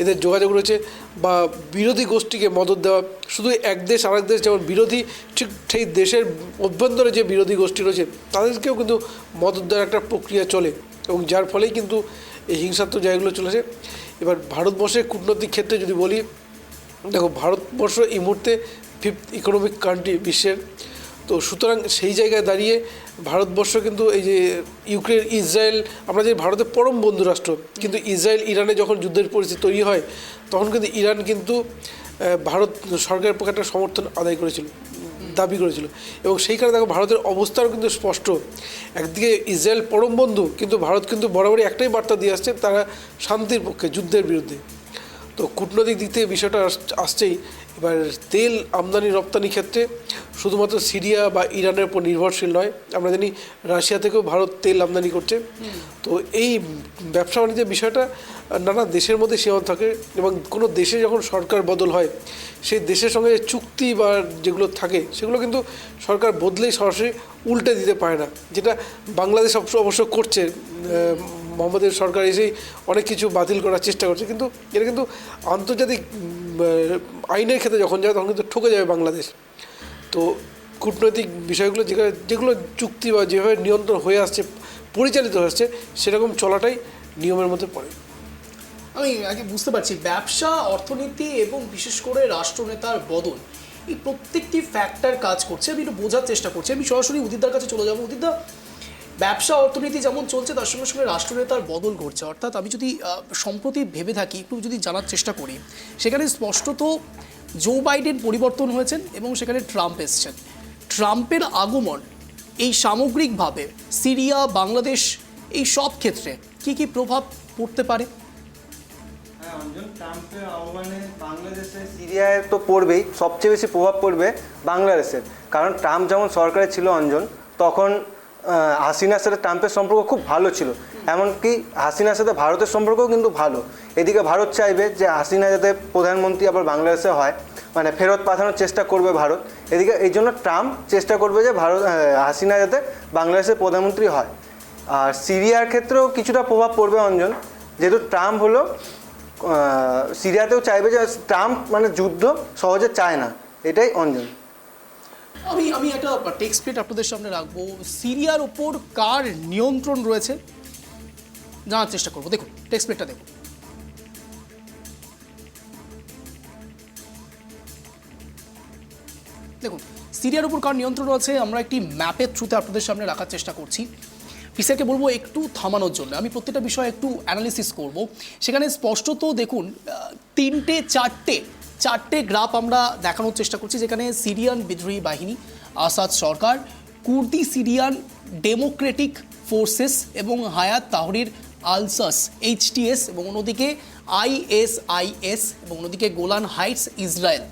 এদের যোগাযোগ রয়েছে, বা বিরোধী গোষ্ঠীকে মদত দেওয়া। শুধু এক দেশ আরেক দেশ যেমন বিরোধী, ঠিক সেই দেশের অভ্যন্তরে যে বিরোধী গোষ্ঠী রয়েছে তাদেরকেও কিন্তু মদত দেওয়ার একটা প্রক্রিয়া চলে, এবং যার ফলেই কিন্তু এই হিংসাত্মক জায়গাগুলো চলেছে। এবার ভারতবর্ষের কূটনৈতিক ক্ষেত্রে যদি বলি, দেখো ভারতবর্ষ এই মুহূর্তে 5th ইকোনমিক কান্ট্রি বিশ্বের। তো সুতরাং সেই জায়গায় দাঁড়িয়ে ভারতবর্ষ কিন্তু এই যে ইউক্রেন, ইসরায়েল, আমরা যে ভারতের পরম বন্ধু রাষ্ট্র, কিন্তু ইসরায়েল ইরানে যখন যুদ্ধের পরিস্থিতি তৈরি হয়, তখন কিন্তু ইরান কিন্তু ভারত সরকারের পক্ষে একটা সমর্থন আদায় করেছিল, দাবি করেছিল। এবং সেই কারণে দেখো ভারতের অবস্থাও কিন্তু স্পষ্ট। একদিকে ইসরায়েল পরম বন্ধু, কিন্তু ভারত কিন্তু বরাবরই একটাই বার্তা দিয়ে আসছে, তারা শান্তির পক্ষে, যুদ্ধের বিরুদ্ধে। তো কূটনৈতিক দিক থেকে বিষয়টা আসছেই। এবার তেল আমদানি রপ্তানি ক্ষেত্রে শুধুমাত্র সিরিয়া বা ইরানের উপর নির্ভরশীল নয়, আমরা জানি রাশিয়া থেকেও ভারত তেল আমদানি করছে। তো এই ব্যবসা বাণিজ্যের বিষয়টা নানা দেশের মধ্যে সীমাবদ্ধ থাকে, এবং কোনো দেশে যখন সরকার বদল হয় সেই দেশের সঙ্গে চুক্তি বা যেগুলো থাকে সেগুলো কিন্তু সরকার বদলেই সরাসরি উল্টে দিতে পারে না, যেটা বাংলাদেশ অবশ্য করছে। মোহাম্মদের সরকার এসেই অনেক কিছু বাতিল করার চেষ্টা করছে, কিন্তু এটা কিন্তু আন্তর্জাতিক আইনের ক্ষেত্রে যখন যায় তখন কিন্তু ঠকে যাবে বাংলাদেশ। তো কূটনৈতিক বিষয়গুলো যেগুলো চুক্তি বা যেভাবে নিয়ন্ত্রণ হয়ে আসছে, পরিচালিত হয়ে আসছে, সেরকম চলাটাই নিয়মের মধ্যে পড়ে। আমি আগে বুঝতে পারছি ব্যবসা, অর্থনীতি এবং বিশেষ করে রাষ্ট্রনেতার বদল, এই প্রত্যেকটি ফ্যাক্টর কাজ করছে। আমি একটু বোঝার চেষ্টা করছি। আমি সরাসরি উদিতদার কাছে চলে যাবো। উদিতদা, ব্যবসা অর্থনীতি যেমন চলছে তার সঙ্গে সঙ্গে রাষ্ট্রনেতার বদল ঘটছে, অর্থাৎ আমি যদি সম্প্রতি ভেবে থাকি, একটু যদি জানার চেষ্টা করি, সেখানে স্পষ্টত জো বাইডেন পরিবর্তন হয়েছেন এবং সেখানে ট্রাম্প এসছেন। ট্রাম্পের আগমন এই সামগ্রিকভাবে সিরিয়া, বাংলাদেশ, এই সব ক্ষেত্রে কী কী প্রভাব পড়তে পারে? হ্যাঁ অঞ্জন, ট্রাম্পের আহ্বানে বাংলাদেশে সিরিয়ায় তো পড়বেই, সবচেয়ে বেশি প্রভাব পড়বে বাংলাদেশের। কারণ ট্রাম্প যেমন সরকারে ছিল অঞ্জন, তখন হাসিনার সাথে ট্রাম্পের সম্পর্ক খুব ভালো ছিল, এমনকি হাসিনার সাথে ভারতের সম্পর্কও কিন্তু ভালো। এদিকে ভারত চাইবে যে হাসিনা যাতে প্রধানমন্ত্রী আবার বাংলাদেশে হয়, মানে ফেরত পাঠানোর চেষ্টা করবে ভারত। এদিকে এই জন্য ট্রাম্প চেষ্টা করবে যে হাসিনা যাতে বাংলাদেশের প্রধানমন্ত্রী হয়। আর সিরিয়ার ক্ষেত্রেও কিছুটা প্রভাব পড়বে অঞ্জন, যেহেতু ট্রাম্প হলো সিরিয়াতেও চাইবে, যে ট্রাম্প মানে যুদ্ধ সহজে চায় না, এটাই অঞ্জন। আমি একটা টেক্সট প্লেট আপনাদের সামনে রাখবো। সিরিয়ার ওপর কার নিয়ন্ত্রণ রয়েছে জানার চেষ্টা করবো। দেখুন টেক্সট প্লেটটা দেখুন। দেখুন সিরিয়ার উপর কার নিয়ন্ত্রণ আছে আমরা একটি ম্যাপের থ্রুতে আপনাদের সামনে রাখার চেষ্টা করছি। পিসেরকে বলবো একটু থামানোর জন্য, আমি প্রত্যেকটা বিষয় একটু অ্যানালিসিস করব। সেখানে স্পষ্টত দেখুন চারটে গ্রাফ আমরা দেখানোর চেষ্টা করছি, যেখানে সিরিয়ান বিদ্রোহী বাহিনী, আসাদ সরকার, কুর্দি সিরিয়ান ডেমোক্রেটিক ফোর্সেস এবং হায়াত তাহরির আলসাস HTS, এবং অন্যদিকে ISIS, এবং অন্যদিকে গোলান হাইটস ইসরায়েল।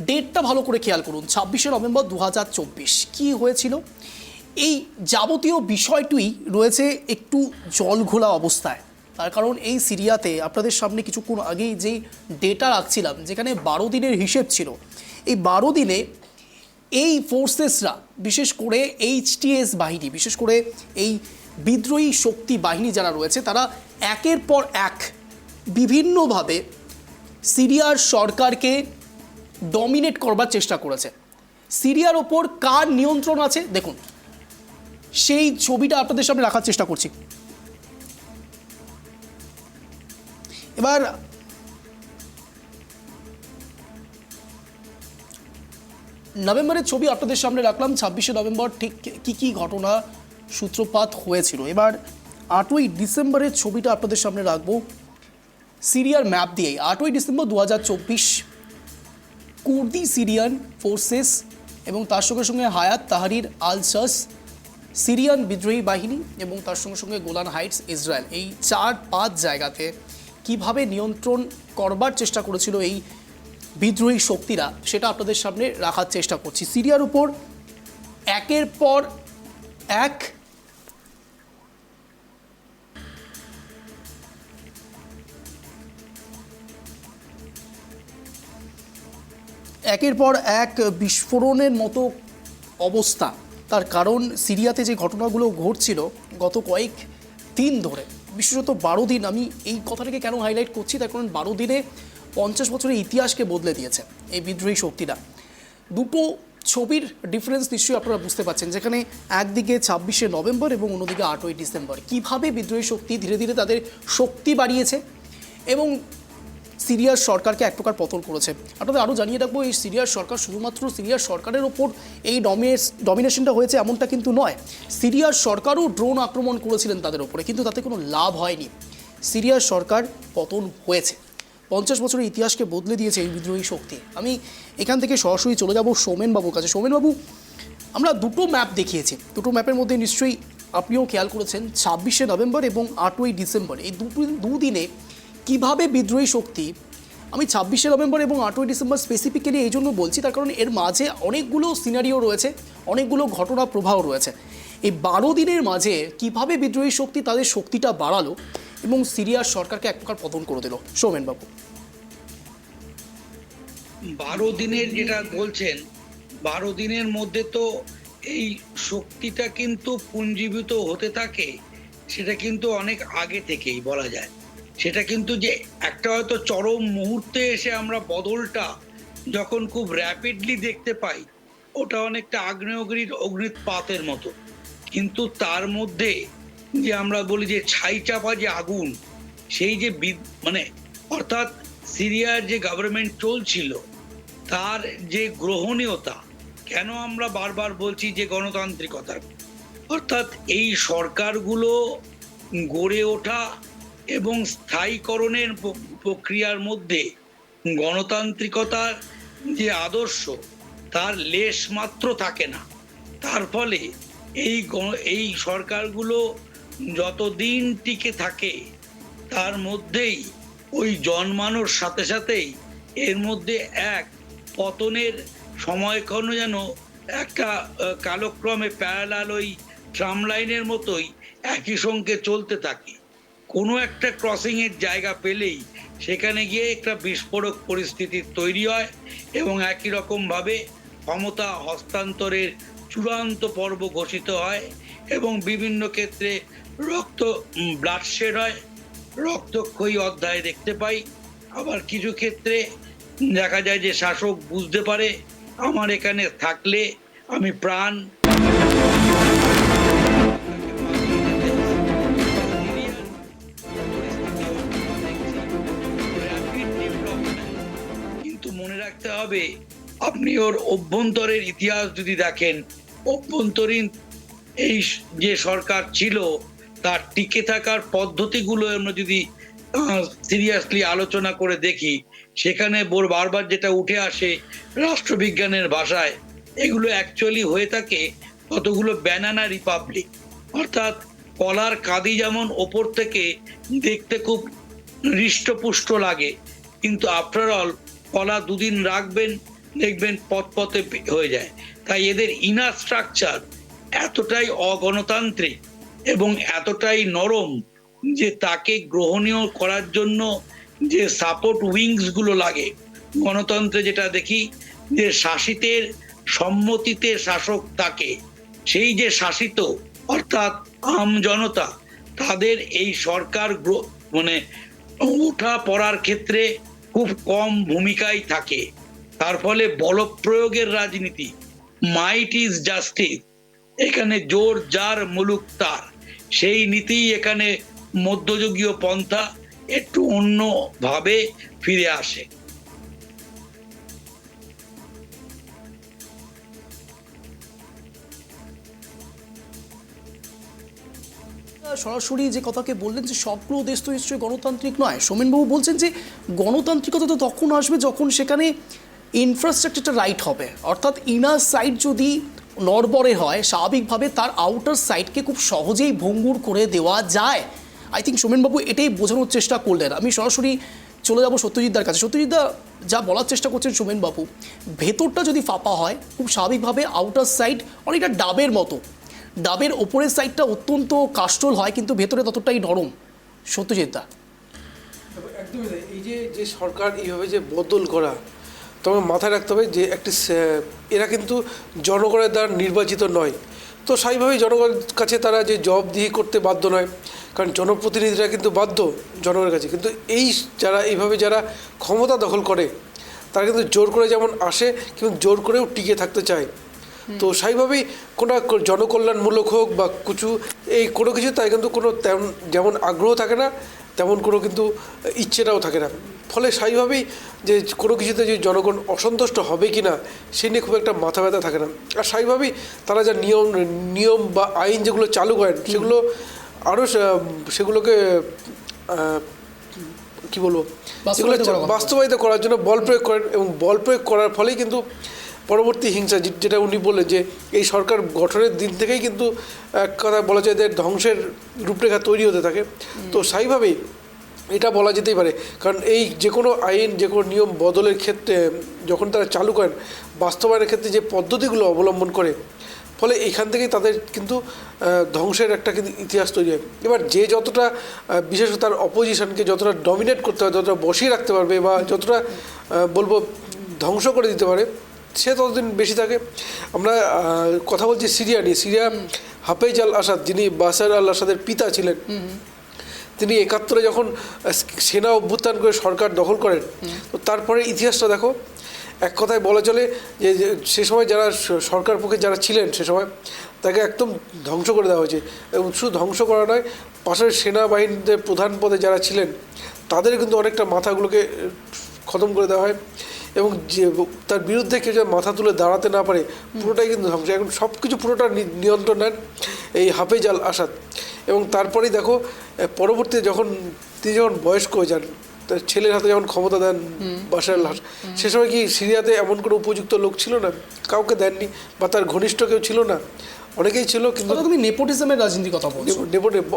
ডেটটা ভালো করে খেয়াল করুন, 26শে নভেম্বর 2024। কী হয়েছিল? এই যাবতীয় বিষয়টিই রয়েছে একটু জলঘোলা অবস্থায়। তার কারণ এই সিরিয়াতে আপনাদের সামনে কিছুক্ষণ আগেই যেই ডেটা রাখছিলাম, যেখানে 12 দিনের হিসেব ছিল, এই 12 দিনে এই ফোর্সেসরা, বিশেষ করে HTS বাহিনী, বিশেষ করে এই বিদ্রোহী শক্তি বাহিনী যারা রয়েছে, তারা একের পর এক বিভিন্নভাবে সিরিয়ার সরকারকে ডমিনেট করবার চেষ্টা করেছে। সিরিয়ার ওপর কার নিয়ন্ত্রণ আছে দেখুন, সেই ছবিটা আপনাদের সামনে রাখার চেষ্টা করছি। এবার নভেম্বরের ছবি আপনাদের সামনে রাখলাম। 26শে নভেম্বর ঠিক কী কী ঘটনা সূত্রপাত হয়েছিল। এবার 8ই ডিসেম্বরের ছবিটা আপনাদের সামনে রাখবো সিরিয়ার ম্যাপ দিয়ে। 8ই ডিসেম্বর 2024 কুর্দি সিরিয়ান ফোর্সেস এবং তার সঙ্গে সঙ্গে হায়াত তাহরির আলসাস সিরিয়ান বিদ্রোহী বাহিনী এবং তার সঙ্গে সঙ্গে গোলান হাইটস ইসরায়েল, এই 4-5 জায়গাতে কিভাবে নিয়ন্ত্রণ করবার চেষ্টা করেছিল এই বিদ্রোহী শক্তিরা, সেটা আপনাদের সামনে রাখার চেষ্টা করছি। সিরিয়ার উপর একের পর এক বিস্ফোরণের মতো অবস্থা। তার কারণ সিরিয়াতে যে ঘটনাগুলো ঘটছিল গত কয়েক দিন ধরে, বিশেষত 12 দিন, আমি এই কথাটাকে কেন হাইলাইট করছি, তার কারণ 12 দিনে 50 বছরের ইতিহাসকে বদলে দিয়েছে এই বিদ্রোহী শক্তিরা। দুটো ছবির ডিফারেন্স নিশ্চয়ই আপনারা বুঝতে পারছেন, যেখানে একদিকে 26শে নভেম্বর এবং অন্যদিকে 8ই ডিসেম্বর, কীভাবে বিদ্রোহী শক্তি ধীরে ধীরে তাদের শক্তি বাড়িয়েছে এবং সিরিয়ার সরকারকে এক প্রকার পতন করেছে। আপনাদের আরও জানিয়ে রাখবো, এই সিরিয়ার সরকার শুধুমাত্র সিরিয়ার সরকারের ওপর এই ডমিনেশনটা হয়েছে এমনটা কিন্তু নয়। সিরিয়ার সরকারও ড্রোন আক্রমণ করেছিলেন তাদের ওপরে, কিন্তু তাতে কোনো লাভ হয়নি। সিরিয়ার সরকার পতন হয়েছে। 50 বছরের ইতিহাসকে বদলে দিয়েছে এই বিদ্রোহী শক্তি। আমি এখান থেকে সরাসরি চলে যাব সৌমেনবাবুর কাছে। সৌমেনবাবু, আমরা দুটো ম্যাপ দেখিয়েছি, দুটো ম্যাপের মধ্যে নিশ্চয়ই আপনিও খেয়াল করেছেন 26শে নভেম্বর এবং 8ই ডিসেম্বর, এই দুদিনে কিভাবে বিদ্রোহী শক্তি আমি 26শে নভেম্বর এবং 8ই ডিসেম্বর স্পেসিফিক্যালি এই জন্য বলছি, তার কারণ এর মাঝে অনেকগুলো সিনারিও রয়েছে, অনেকগুলো ঘটনা প্রবাহ রয়েছে। এই 12 দিনের মাঝে কিভাবে বিদ্রোহী শক্তি তাদের শক্তিটা বাড়ালো এবং সিরিয়ার সরকারকে এক প্রকার পতন করে দিল, সৌমেনবাবু। 12 দিনের যেটা বলছেন, 12 দিনের মধ্যে তো এই শক্তিটা কিন্তু পুঞ্জীভূত হতে থাকে, সেটা কিন্তু অনেক আগে থেকেই বলা যায়। সেটা কিন্তু যে একটা হয়তো চরম মুহূর্তে এসে আমরা বদলটা যখন খুব র্যাপিডলি দেখতে পাই, ওটা অনেকটা আগ্নেয়গিরির অগ্নিৎপাতের মতো। কিন্তু তার মধ্যে যে আমরা বলি যে ছাই চাপা যে আগুন, সেই যে মানে অর্থাৎ সিরিয়ার যে গভর্নমেন্ট চলছিল তার যে গ্রহণীয়তা, কেন আমরা বারবার বলছি যে গণতান্ত্রিকতা, অর্থাৎ এই সরকারগুলো গড়ে ওঠা এবং স্থায়ীকরণের প্রক্রিয়ার মধ্যে গণতান্ত্রিকতার যে আদর্শ তার লেশ মাত্র থাকে না। তার ফলে এই সরকারগুলো যতদিন টিকে থাকে তার মধ্যেই ওই জন্মানোর সাথে সাথেই এর মধ্যে এক পতনের সময়ক্ষণ যেন একটা কালক্রমে প্যারালাল ওই ট্রাম লাইনের মতোই একই সঙ্গে চলতে থাকে। কোনো একটা ক্রসিংয়ের জায়গা পেলেই সেখানে গিয়ে একটা বিস্ফোরক পরিস্থিতি তৈরি হয় এবং একই রকমভাবে ক্ষমতা হস্তান্তরের চূড়ান্ত পর্ব ঘোষিত হয় এবং বিভিন্ন ক্ষেত্রে ব্লাডশেড হয়, রক্তক্ষয়ী অধ্যায় দেখতে পাই। আবার কিছু ক্ষেত্রে দেখা যায় যে শাসক বুঝতে পারে আমার এখানে থাকলে আমি প্রাণ কিন্তু মনে রাখতে হবে, আপনি ওর অভ্যন্তরের ইতিহাস যদি দেখেন, অভ্যন্তরীণ এই যে সরকার ছিল তার টিকে থাকার পদ্ধতিগুলো আমরা যদি সিরিয়াসলি আলোচনা করে দেখি, সেখানে বারবার যেটা উঠে আসে রাষ্ট্রবিজ্ঞানের ভাষায়, এগুলো অ্যাকচুয়ালি হয়ে থাকে কতগুলো ব্যানানা রিপাবলিক। অর্থাৎ কলার কাঁদি যেমন ওপর থেকে দেখতে খুব হৃষ্টপুষ্ট লাগে, কিন্তু আফটার অল কলা দুদিন রাখবেন দেখবেন পথে হয়ে যায়। তাই এদের ইনার স্ট্রাকচার এতটাই অগণতান্ত্রিক এবং এতটাই নরম যে তাকে গ্রহণীয় করার জন্য যে সাপোর্ট উইংস গুলো লাগে, গণতন্ত্রে যেটা দেখি যে শাসিতের সম্মতিতে শাসক থাকে, সেই যে শাসিত অর্থাৎ আম জনতা, তাদের এই সরকার মানে ওঠা পড়ার ক্ষেত্রে খুব কম ভূমিকায় থাকে। তার ফলে বলপ্রয়োগের রাজনীতি, মাইট ইজ জাস্টিস, এখানে জোর যার মুলুক তার, সেই নীতি এখানে মধ্যযুগীয় পন্থা একটু অন্যভাবে ফিরে আসে। সরাসরি যে কথাকে বললেন যে সবগুলো দেশ তো নিশ্চয়ই গণতান্ত্রিক নয়, সোমেনবাবু বলছেন যে গণতান্ত্রিকতা তো তখন আসবে যখন সেখানে ইনফ্রাস্ট্রাকচারটা রাইট হবে, অর্থাৎ ইনার সাইড যদি নড়বড়ে হয় স্বাভাবিকভাবে তার আউটার সাইডকে খুব সহজেই ভঙ্গুর করে দেওয়া যায়। আই থিঙ্ক সোমেনবাবু এটাই বোঝানোর চেষ্টা করলেন। আমি সরাসরি চলে যাব সত্যজিৎদার কাছে। সত্যজিৎদা যা বলার চেষ্টা করছেন সোমেনবাবু, ভেতরটা যদি ফাঁপা হয় খুব স্বাভাবিকভাবে আউটার সাইড অনেকটা ডাবের মতো, ডাবের ওপরের সাইডটা অত্যন্ত কাস্টল হয় কিন্তু ভেতরে ততটাই নরম। সত্যজিৎদা একদমই তাই। এই যে সরকার এইভাবে যে বদল করা, তবে মাথায় রাখতে হবে যে একটি এরা কিন্তু জনগণের দ্বারা নির্বাচিত নয়, তো স্বাভাবিকভাবেই জনগণের কাছে তারা যে জবাবদিহি করতে বাধ্য নয়, কারণ জনপ্রতিনিধিরা কিন্তু বাধ্য জনগণের কাছে। কিন্তু এই যারা এইভাবে যারা ক্ষমতা দখল করে তারা কিন্তু জোর করে যেমন আসে কিন্তু জোর করেও টিকে থাকতে চায়। তো স্বাভাবিকভাবেই কোনো জনকল্যাণমূলক হোক বা এই কোনো কিছু তাই কিন্তু কোনো যেমন আগ্রহ থাকে না, তেমন কোনো কিন্তু ইচ্ছেটাও থাকে না। ফলে স্বাভাবিকভাবেই যে কোনো কিছুতে যে জনগণ অসন্তুষ্ট হবে কি না সে নিয়ে খুব একটা মাথা ব্যথা থাকে না। আর স্বাভাবিকভাবেই তারা যা নিয়ম বা আইন যেগুলো চালু করেন সেগুলো আরও সেগুলোকে কী বলবো, সেগুলো বাস্তবায়িত করার জন্য বল প্রয়োগ করেন এবং বল প্রয়োগ করার ফলেই কিন্তু পরবর্তী হিংসা, যেটা উনি বললেন যে এই সরকার গঠনের দিন থেকেই কিন্তু এক কথা বলা যায় এদের ধ্বংসের রূপরেখা তৈরি হতে থাকে। তো স্বাভাবিকভাবেই এটা বলা যেতেই পারে, কারণ এই যে কোনো আইন, যে কোনো নিয়ম বদলের ক্ষেত্রে যখন তারা চালু করেন, বাস্তবায়নের ক্ষেত্রে যে পদ্ধতিগুলো অবলম্বন করে, ফলে এখান থেকেই তাদের কিন্তু ধ্বংসের একটা কিন্তু ইতিহাস তৈরি হয়। এবার যে যতটা বিশেষত তার অপোজিশনকে যতটা ডমিনেট করতে পারে, যতটা বসিয়ে রাখতে পারবে বা যতটা বলবো ধ্বংস করে দিতে পারে, সে ততদিন বেশি থাকে। আমরা কথা বলছি সিরিয়া নিয়ে। সিরিয়া হাফেজ আল আসাদ, যিনি বাশার আল আসাদের পিতা ছিলেন, তিনি 71-এ যখন সেনা অভ্যুত্থান করে সরকার দখল করেন, তো তারপরে ইতিহাসটা দেখো। এক কথায় বলা চলে যে সে সময় যারা সরকার পক্ষে যারা ছিলেন সে সময়, তাকে একদম ধ্বংস করে দেওয়া হয়েছে। এবং শুধু ধ্বংস করা নয়, পাশের সেনাবাহিনীতে প্রধান পদে যারা ছিলেন তাদের কিন্তু অনেকটা মাথাগুলোকে খতম করে দেওয়া হয়। এবং যে তার বিরুদ্ধে কেউ যেন মাথা তুলে দাঁড়াতে না পারে, পুরোটাই কিন্তু ধ্বংস। এখন সব কিছু পুরোটা নিয়ন্ত্রণ নেন এই হাফেজ আল আসাদ। এবং তারপরেই দেখো পরবর্তীতে তিনি যখন বয়স্ক হয়ে যান, তার ছেলের হাতে যখন ক্ষমতা দেন বাশার আল আসাদ, সে সময় কি সিরিয়াতে এমন কোনো উপযুক্ত লোক ছিল না? কাউকে দেননি, বা তার ঘনিষ্ঠ কেউ ছিল না? অনেকেই ছিল, কিন্তু তুমি নেপোটিজমের রাজনীতির কথা বলছো।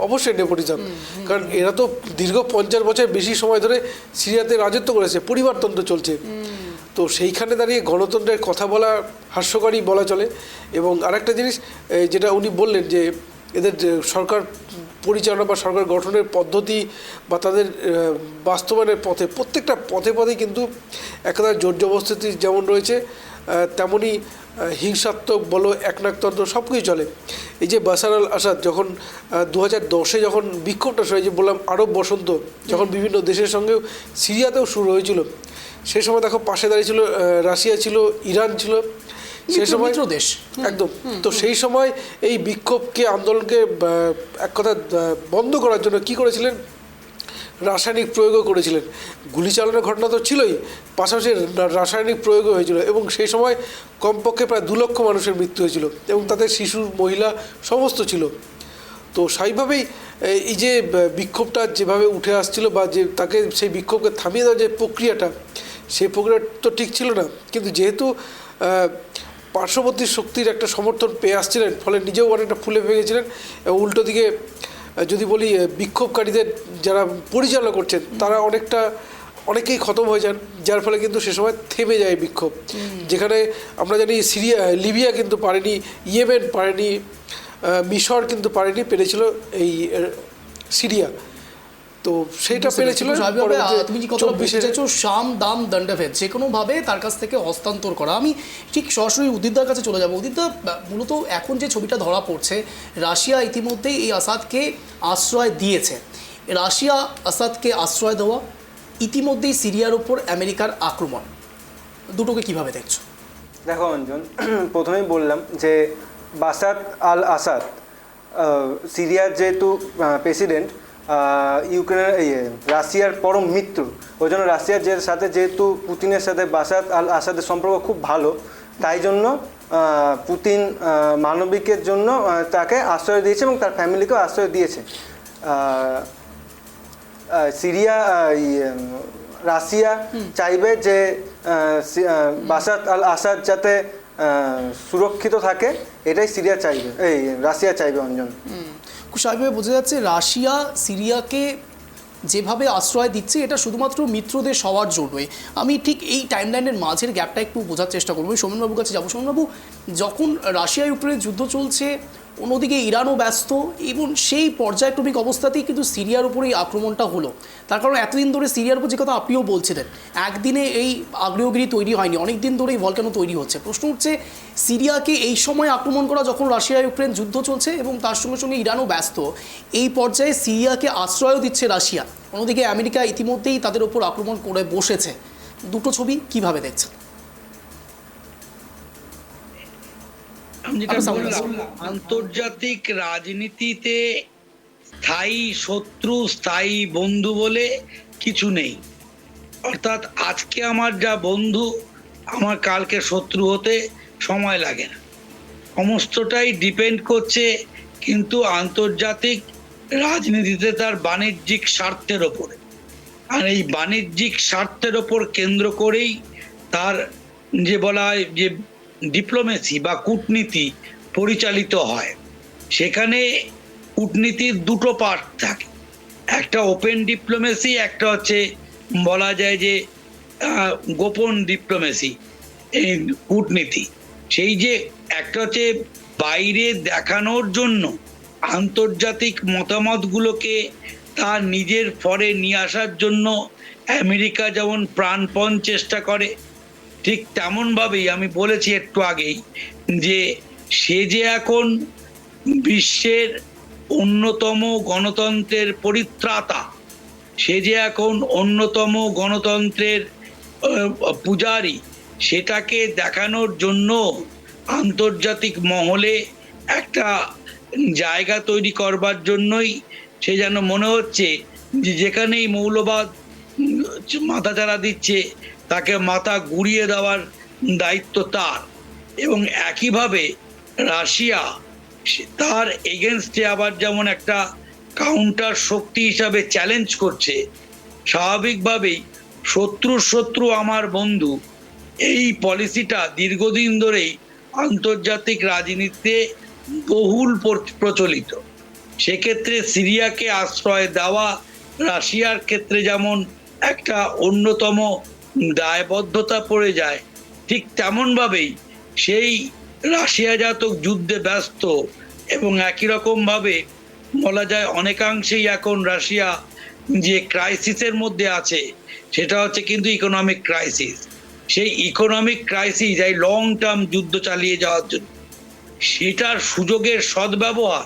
অবশ্যই নেপোটিজম, কারণ এরা তো দীর্ঘ 50 বছর বেশি সময় ধরে সিরিয়াতে রাজত্ব করেছে, পরিবারতন্ত্র চলছে। তো সেইখানে দাঁড়িয়ে গণতন্ত্রের কথা বলা হাস্যকরই বলা চলে। এবং আরেকটা জিনিস যেটা উনি বললেন, যে এদের সরকার পরিচালনা বা সরকার গঠনের পদ্ধতি বা তাদের বাস্তবায়নের পথে, প্রত্যেকটা পথে পথেই কিন্তু একাধারে জোর জবরদস্তি যেমন রয়েছে, তেমনই হিংসাত্মক বলো, একনায়কতন্ত্র সব কিছু চলে। এই যে বাশার আল আসাদ যখন 2010-এ যখন বিক্ষোভটা শুরু হয়েছে, বললাম আরব বসন্ত, যখন বিভিন্ন দেশের সঙ্গেও সিরিয়াতেও শুরু হয়েছিল, সেই সময় দেখো পাশে দাঁড়িয়েছিল রাশিয়া ছিল, ইরান ছিল, সেই সময় দেশ একদম। তো সেই সময় এই বিক্ষোভকে, আন্দোলনকে এক কথা বন্ধ করার জন্য কি করেছিলেন? রাসায়নিক প্রয়োগও করেছিলেন। গুলি চালানোর ঘটনা তো ছিলই, পাশাপাশি রাসায়নিক প্রয়োগও হয়েছিল। এবং সেই সময় কমপক্ষে প্রায় 2 লক্ষ মানুষের মৃত্যু হয়েছিল, এবং তাদের শিশু, মহিলা সমস্ত ছিল। তো স্বাভাবিকভাবেই এই যে বিক্ষোভটা যেভাবে উঠে আসছিল, বা যে তাকে সেই বিক্ষোভকে থামিয়ে দেওয়ার যে প্রক্রিয়াটা, সেই প্রক্রিয়া তো ঠিক ছিল না। কিন্তু যেহেতু পার্শ্ববর্তী শক্তির একটা সমর্থন পেয়ে আসছিলেন, ফলে নিজেও অনেকটা ফুলে ভেঙেছিলেন। এবং উল্টো দিকে যদি বলি, বিক্ষোভকারীদের যারা পরিচালনা করছেন তারা অনেকেই খতম হয়ে যান, যার ফলে কিন্তু সে সময় থেমে যায় বিক্ষোভ। যেখানে আমরা জানি লিবিয়া কিন্তু পারেনি, ইয়েমেন পারেনি, মিশর কিন্তু পারেনি, পেরেছিল এই সিরিয়া। তো সেইটা পেরেছিল। তুমি কি কথা বলতে চাইছো? সাম দাম দণ্ডভেদ, যে কোনোভাবে তার কাছ থেকে হস্তান্তর করা। আমি ঠিক সরাসরি উদিতদার কাছে চলে যাবো। উদিতদা, মূলত এখন যে ছবিটা ধরা পড়ছে, রাশিয়া ইতিমধ্যেই এই আসাদকে আশ্রয় দিয়েছে। রাশিয়া আসাদকে আশ্রয় দেওয়া, ইতিমধ্যেই সিরিয়ার ওপর আমেরিকার আক্রমণ, দুটোকে কিভাবে দেখছো? দেখো অঞ্জন, প্রথমেই বললাম যে বাশার আল আসাদ সিরিয়ার যেহেতু প্রেসিডেন্ট, রাশিয়ার পরম মিত্র, ওই জন্য রাশিয়ার সাথে যেহেতু পুতিনের সাথে বাশার আল আসাদের সম্পর্ক খুব ভালো, তাই জন্য পুতিন মানবিকের জন্য তাকে আশ্রয় দিয়েছে এবং তার ফ্যামিলিকেও আশ্রয় দিয়েছে। রাশিয়া চাইবে যে বাশার আল আসাদ যাতে সুরক্ষিত থাকে, এটাই রাশিয়া চাইবে অঞ্জন। খুব স্বাভাবিকভাবে বোঝা যাচ্ছে রাশিয়া সিরিয়াকে যেভাবে আশ্রয় দিচ্ছে, এটা শুধুমাত্র মিত্রদের সবার জন্যই। আমি ঠিক এই টাইমলাইনের মাঝের গ্যাপটা একটু বোঝার চেষ্টা করবো। সৌমেনবাবুর কাছে যাবো। সৌমেনবাবু, যখন রাশিয়া ইউক্রেনের যুদ্ধ চলছে, অন্যদিকে ইরানও ব্যস্ত, এবং সেই পর্যায়ক্রমিক অবস্থাতেই কিন্তু সিরিয়ার উপরেই আক্রমণটা হলো। তার কারণ এতদিন ধরে সিরিয়ার উপর যে কথা আপনিও বলছিলেন, একদিনে এই আগ্নেয়গিরি তৈরি হয়নি, অনেক দিন ধরে এই ভলকানো তৈরি হচ্ছে। প্রশ্ন উঠছে, সিরিয়াকে এই সময় আক্রমণ করা যখন রাশিয়া ইউক্রেন যুদ্ধ চলছে এবং তার সঙ্গে সঙ্গে ইরানও ব্যস্ত, এই পর্যায়ে সিরিয়াকে আশ্রয়ও দিচ্ছে রাশিয়া, অন্যদিকে আমেরিকা ইতিমধ্যেই তাদের ওপর আক্রমণ করে বসেছে। দুটো ছবি কিভাবে দেখছেন? আন্তর্জাতিক রাজনীতিতে স্থায়ী শত্রু, স্থায়ী বন্ধু বলে কিছু নেই। অর্থাৎ আজকে আমার যা বন্ধু, আমার কালকে শত্রু হতে সময় লাগে না। সমস্তটাই ডিপেন্ড করছে কিন্তু আন্তর্জাতিক রাজনীতিতে তার বাণিজ্যিক স্বার্থের ওপরে। আর এই বাণিজ্যিক স্বার্থের ওপর কেন্দ্র করেই তার যে বলা হয় যে ডিপ্লোমেসি বা কূটনীতি পরিচালিত হয়। সেখানে কূটনীতির দুটো পার্ট থাকে। একটা ওপেন ডিপ্লোমেসি, একটা হচ্ছে বলা যায় যে গোপন ডিপ্লোমেসি, এই কূটনীতি। সেই যে একটা হচ্ছে বাইরে দেখানোর জন্য আন্তর্জাতিক মতামতগুলোকে তার নিজের ফরে নিয়ে আসার জন্য আমেরিকা যেমন প্রাণপণ চেষ্টা করে, ঠিক তেমনভাবেই আমি বলেছি একটু আগেই যে সে যে এখন বিশ্বের অন্যতম গণতন্ত্রের পরিত্রাতা, সে যে এখন অন্যতম গণতন্ত্রের পূজারী, সেটাকে দেখানোর জন্য আন্তর্জাতিক মহলে একটা জায়গা তৈরি করবার জন্যই সে যেন মনে হচ্ছে যে যেখানেই মৌলবাদ মাথাচাড়া দিচ্ছে তাকে মাথা ঘুরিয়ে দেওয়ার দায়িত্ব তার। এবং একইভাবে রাশিয়া তার এগেনস্টে আবার যেমন একটা কাউন্টার শক্তি হিসাবে চ্যালেঞ্জ করছে, স্বাভাবিকভাবেই শত্রু আমার বন্ধু, এই পলিসিটা দীর্ঘদিন ধরেই আন্তর্জাতিক রাজনীতিতে বহুল প্রচলিত। সেক্ষেত্রে সিরিয়াকে আশ্রয় দেওয়া রাশিয়ার ক্ষেত্রে যেমন একটা অন্যতম দায়বদ্ধতা পড়ে যায়, ঠিক তেমনভাবেই সেই রাশিয়াজাতক যুদ্ধে ব্যস্ত এবং একই রকমভাবে বলা যায় অনেকাংশেই এখন রাশিয়া যে ক্রাইসিসের মধ্যে আছে সেটা হচ্ছে কিন্তু ইকোনমিক ক্রাইসিস। সেই ইকোনমিক ক্রাইসিস, এই লং টার্ম যুদ্ধ চালিয়ে যাওয়ার জন্য সেটার সুযোগের সদ্ব্যবহার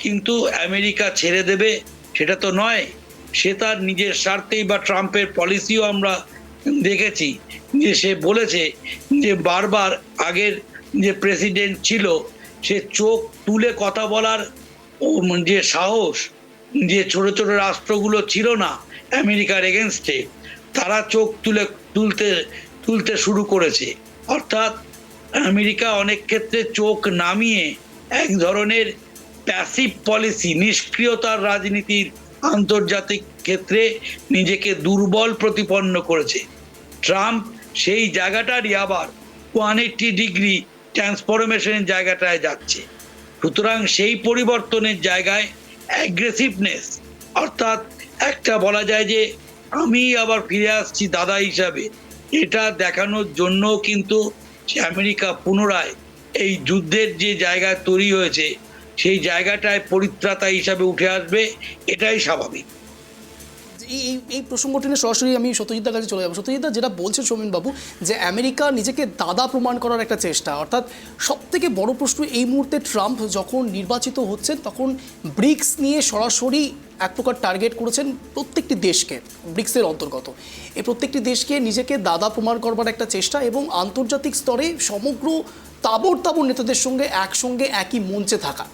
কিন্তু আমেরিকা ছেড়ে দেবে সেটা তো নয়। সে তার নিজের স্বার্থেই, বা ট্রাম্পের পলিসিও আমরা দেখেছি যে সে বলেছে যে বারবার আগের যে প্রেসিডেন্ট ছিল সে চোখ তুলে কথা বলার যে সাহস, যে ছোট ছোট রাষ্ট্রগুলো ছিল না আমেরিকার এগেনস্টে, তারা চোখ তুলতে শুরু করেছে। অর্থাৎ আমেরিকা অনেক ক্ষেত্রে চোখ নামিয়ে এক ধরনের প্যাসিভ পলিসি, নিষ্ক্রিয়তার রাজনীতির আন্তর্জাতিক ক্ষেত্রে নিজেকে দুর্বল প্রতিপন্ন করেছে। ট্রাম্প সেই জায়গাটারই আবার 180 ডিগ্রি ট্রান্সফরমেশনের জায়গাটায় যাচ্ছে। সুতরাং সেই পরিবর্তনের জায়গায় অ্যাগ্রেসিভনেস, অর্থাৎ একটা বলা যায় যে আমি আবার ফিরে আসছি দাদা হিসাবে, এটা দেখানোর জন্য কিন্তু আমেরিকা পুনরায় এই যুদ্ধের যে জায়গায় তৈরি হয়েছে সেই জায়গাটায় পরিত্রাতা হিসাবে উঠে আসবে, এটাই স্বাভাবিক। এই প্রসঙ্গটি নিয়ে সরাসরি আমি সত্যজিৎদার কাছে চলে যাবো। সত্যজিৎদা, যেটা বলছেন সৌমেনবাবু যে আমেরিকা নিজেকে দাদা প্রমাণ করার একটা চেষ্টা, অর্থাৎ সবথেকে বড় প্রশ্ন এই মুহূর্তে ট্রাম্প যখন নির্বাচিত হচ্ছেন তখন ব্রিক্স নিয়ে সরাসরি এক প্রকার টার্গেট করেছেন প্রত্যেকটি দেশকে, ব্রিক্সের অন্তর্গত এই প্রত্যেকটি দেশকে নিজেকে দাদা প্রমাণ করবার একটা চেষ্টা, এবং আন্তর্জাতিক স্তরে সমগ্র তাবড় নেতাদের সঙ্গে একসঙ্গে একই মঞ্চে থাকা।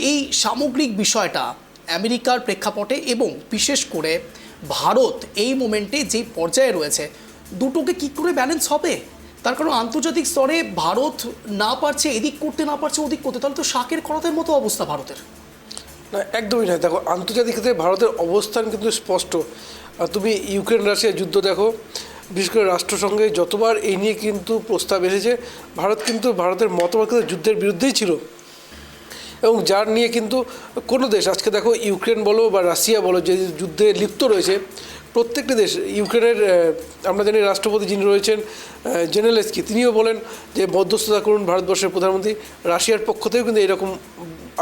এই সামগ্রিক বিষয়টা আমেরিকার প্রেক্ষাপটে এবং বিশেষ করে ভারত এই মোমেন্টে যে পর্যায়ে রয়েছে, দুটোকে কী করে ব্যালেন্স হবে? তার কারণ আন্তর্জাতিক স্তরে ভারত না পারছে এদিক করতে, না পারছে ওদিক করতে, তাহলে তো শাকের করাতের মতো অবস্থা ভারতের। না, একদমই নয়। দেখো, আন্তর্জাতিক ক্ষেত্রে ভারতের অবস্থান কিন্তু স্পষ্ট। তুমি ইউক্রেন রাশিয়া যুদ্ধ দেখো, বিশেষ করে রাষ্ট্রসংঘে যতবার এই নিয়ে কিন্তু প্রস্তাব এসেছে, ভারত কিন্তু ভারতের মতামত যুদ্ধের বিরুদ্ধেই ছিল, এবং যার নিয়ে কিন্তু কোনো দেশ, আজকে দেখো ইউক্রেন বলো বা রাশিয়া বলো, যে যুদ্ধে লিপ্ত রয়েছে প্রত্যেকটি দেশ, ইউক্রেনের আমরা জানি রাষ্ট্রপতি যিনি রয়েছেন জেনেলেস্কি, তিনিও বলেন যে মধ্যস্থতা করুন ভারতবর্ষের প্রধানমন্ত্রী। রাশিয়ার পক্ষ থেকেও কিন্তু এরকম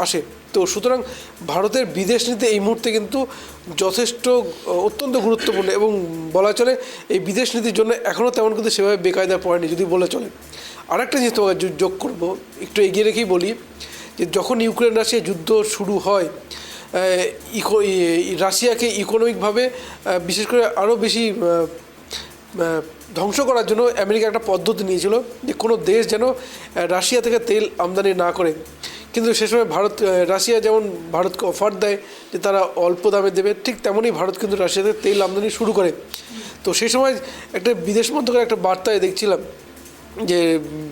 আসে। তো সুতরাং ভারতের বিদেশ নীতি এই মুহূর্তে কিন্তু যথেষ্ট অত্যন্ত গুরুত্বপূর্ণ, এবং বলা চলে এই বিদেশ নীতির জন্য এখনও তেমন কিন্তু সেভাবে বেকায়দা পড়েনি যদি বলে চলে। আরেকটা জিনিস তোমাকে যোগ করবো, একটু এগিয়ে রেখেই বলি, যে যখন ইউক্রেন রাশিয়া যুদ্ধ শুরু হয়, রাশিয়াকে ইকোনমিকভাবে বিশেষ করে আরও বেশি ধ্বংস করার জন্য আমেরিকা একটা পদ্ধতি নিয়েছিল যে কোনো দেশ যেন রাশিয়া থেকে তেল আমদানি না করে। কিন্তু সে সময় রাশিয়া যেমন ভারতকে অফার দেয় যে তারা অল্প দামে দেবে, ঠিক তেমনই ভারত কিন্তু রাশিয়া থেকে তেল আমদানি শুরু করে। তো সেই সময় একটা বিদেশ মন্ত্রকের একটা বার্তায় দেখছিলাম যে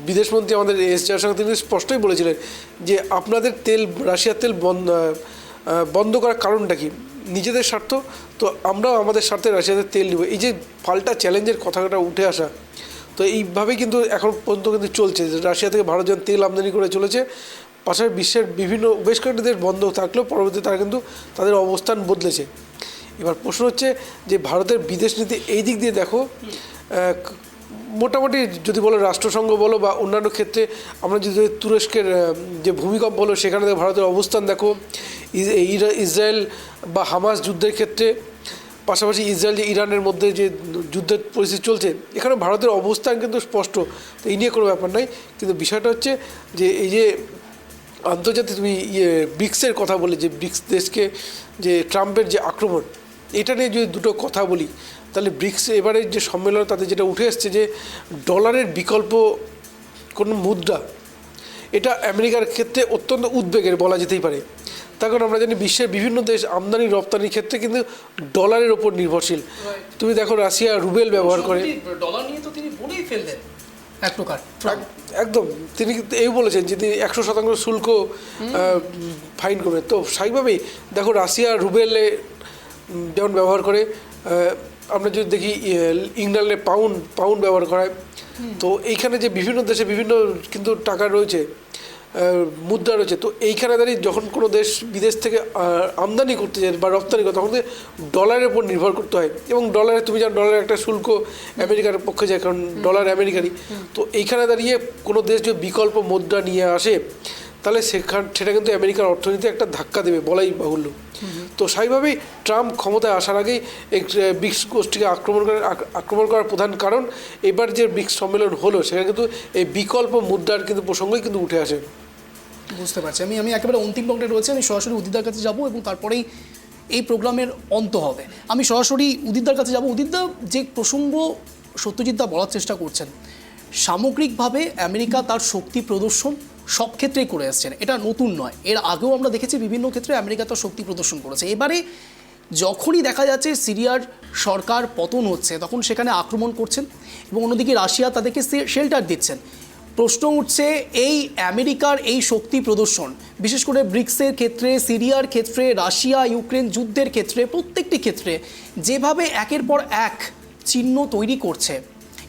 বিদেশমন্ত্রী আমাদের এস জয়শঙ্কর তিনি স্পষ্টই বলেছিলেন যে আপনাদের তেল, রাশিয়ার তেল বন্ধ করার কারণটা কি? নিজেদের স্বার্থ, তো আমরাও আমাদের স্বার্থে রাশিয়াতে তেল নিব। এই যে পাল্টা চ্যালেঞ্জের কথাটা উঠে আসা, তো এইভাবেই কিন্তু এখন পর্যন্ত কিন্তু চলছে যে রাশিয়া থেকে ভারত যখন তেল আমদানি করে চলেছে, পাশাপাশি বিশ্বের বিভিন্ন বেশ কয়েকটি দেশ বন্ধ থাকলেও পরবর্তীতে তারা কিন্তু তাদের অবস্থান বদলেছে। এবার প্রশ্ন হচ্ছে যে ভারতের বিদেশ নীতি এই দিক দিয়ে দেখো মোটামুটি যদি বলো রাষ্ট্রসংঘ বলো বা অন্যান্য ক্ষেত্রে আমরা যদি তুরস্কের যে ভূমিকম্প বলো সেখানে ভারতের অবস্থান দেখো, ইসরায়েল বা হামাস যুদ্ধের ক্ষেত্রে, পাশাপাশি ইসরায়েল যে ইরানের মধ্যে যে যুদ্ধের পরিস্থিতি চলছে, এখানে ভারতের অবস্থান কিন্তু স্পষ্ট, তো এই নিয়ে কোনো ব্যাপার নাই। কিন্তু বিষয়টা হচ্ছে যে এই যে আন্তর্জাতিক তুমি ব্রিক্সের কথা বলে, যে ব্রিক্স দেশকে যে ট্রাম্পের যে আক্রমণ, এটা নিয়ে যদি দুটো কথা বলি তাহলে ব্রিক্স এবারের যে সম্মেলন তাতে যেটা উঠে এসছে যে ডলারের বিকল্প কোনো মুদ্রা, এটা আমেরিকার ক্ষেত্রে অত্যন্ত উদ্বেগের বলা যেতেই পারে। তার কারণ আমরা জানি বিশ্বের বিভিন্ন দেশ আমদানি রপ্তানির ক্ষেত্রে কিন্তু ডলারের ওপর নির্ভরশীল। তুমি দেখো রাশিয়া রুবেল ব্যবহার করে, ডলার নিয়ে তো তিনি বলেই ফেললেন এক প্রকার। একদম তিনি কিন্তু এই বলেছেন যে তিনি 100% শুল্ক ফাইন করবেন। তো স্বাভাবিকভাবেই দেখো রাশিয়া রুবেলে যেমন ব্যবহার করে, আমরা যদি দেখি ইংল্যান্ডে পাউন্ড ব্যবহার করায়, তো এইখানে যে বিভিন্ন দেশে বিভিন্ন কিন্তু টাকা রয়েছে, মুদ্রা রয়েছে, তো এইখানে দাঁড়িয়ে যখন কোনো দেশ বিদেশ থেকে আমদানি করতে যায় বা রপ্তানি করে তখন ডলারের উপর নির্ভর করতে হয়, এবং ডলারে তুমি জানো ডলারের একটা শুল্ক আমেরিকার পক্ষে যায়, কারণ ডলার আমেরিকারই। তো এইখানে দাঁড়িয়ে কোনো দেশ যদি বিকল্প মুদ্রা নিয়ে আসে তাহলে সেটা কিন্তু আমেরিকার অর্থনীতি একটা ধাক্কা দেবে বলাই বাহুল্য। তো স্বাভাবিকভাবেই ট্রাম্প ক্ষমতায় আসার আগেই এই ব্রিক্স গোষ্ঠীকে আক্রমণ করার প্রধান কারণ এবার যে ব্রিক্স সম্মেলন হলো সেখানে কিন্তু এই বিকল্প মুদ্রার কিন্তু প্রসঙ্গই কিন্তু উঠে আসে। বুঝতে পারছি। আমি একেবারে অন্তিম পর্যায়ে রয়েছে, আমি সরাসরি উদিতদার কাছে যাব এবং তারপরেই এই প্রোগ্রামের অন্ত হবে। আমি সরাসরি উদিতদার কাছে যাব। উদিতদা, যে প্রসঙ্গ সত্যজিৎদা বলার চেষ্টা করছেন, সামগ্রিকভাবে আমেরিকা তার শক্তি প্রদর্শন সব ক্ষেত্রেই করে আসছেন, এটা নতুন নয়। এর আগেও আমরা দেখেছি বিভিন্ন ক্ষেত্রে আমেরিকা তার শক্তি প্রদর্শন করেছে। এবারে যখনই দেখা যাচ্ছে সিরিয়ার সরকার পতন হচ্ছে তখন সেখানে আক্রমণ করছেন এবং অন্যদিকে রাশিয়া তাদেরকে শেল্টার দিচ্ছেন। প্রশ্ন উঠছে এই আমেরিকার এই শক্তি প্রদর্শন, বিশেষ করে ব্রিক্সের ক্ষেত্রে, সিরিয়ার ক্ষেত্রে, রাশিয়া ইউক্রেন যুদ্ধের ক্ষেত্রে, প্রত্যেকটি ক্ষেত্রে যেভাবে একের পর এক চিহ্ন তৈরি করছে,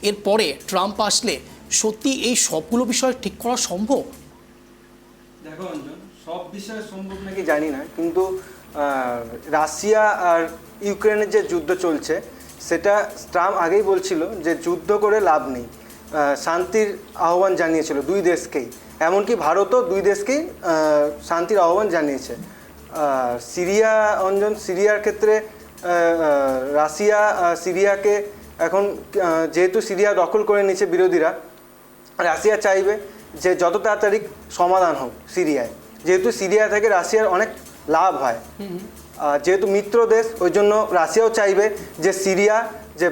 এরপরে ট্রাম্প আসলে সত্যি এই সবগুলো বিষয় ঠিক করা সম্ভব? দেখো অঞ্জন, সব বিষয় সম্ভব নাকি জানি না, কিন্তু রাশিয়া আর ইউক্রেনের যে যুদ্ধ চলছে সেটা ট্রাম্প আগেই বলছিল যে যুদ্ধ করে লাভ নেই, শান্তির আহ্বান জানিয়েছিল দুই দেশকেই, এমনকি ভারতও দুই দেশকেই শান্তির আহ্বান জানিয়েছে। সিরিয়া অঞ্জন, সিরিয়ার ক্ষেত্রে রাশিয়া সিরিয়াকে এখন যেহেতু সিরিয়া দখল করে নিয়েছে বিরোধীরা, রাশিয়া চাইবে যে যত তাড়াতাড়ি সমাধান হোক সিরিয়ায়, যেহেতু সিরিয়া থেকে রাশিয়ার অনেক লাভ হয়, যেহেতু মিত্র দেশ ওই জন্য রাশিয়াও চাইবে যে সিরিয়া যে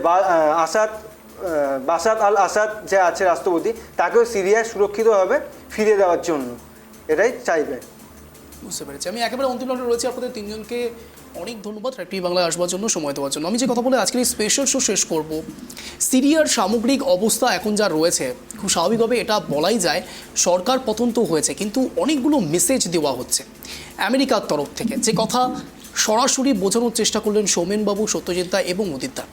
বাশার আল আসাদ যে আছে রাষ্ট্রপতি, তাকেও সিরিয়ায় সুরক্ষিতভাবে ফিরিয়ে দেওয়ার জন্য এটাই চাইবে। বুঝতে পেরেছি। আমি একেবারে অন্তিম পর্যায়ে রয়েছে। আপনাদের তিনজনকে অনেক ধন্যবাদ রাইট টিভি বাংলায় আসবার জন্য, সময় দেওয়ার জন্য। আমি যে কথা বলে আজকের এই স্পেশাল শো শেষ করব, সিরিয়ার সামগ্রিক অবস্থা এখন যা রয়েছে, খুব স্বাভাবিকভাবে এটা বলাই যায় সরকার পতন তো হয়েছে, কিন্তু অনেকগুলো মেসেজ দেওয়া হচ্ছে আমেরিকার তরফ থেকে, যে কথা সরাসরি বোঝানোর চেষ্টা করলেন সৌমেনবাবু, সত্যজিৎদা এবং উদিতদা।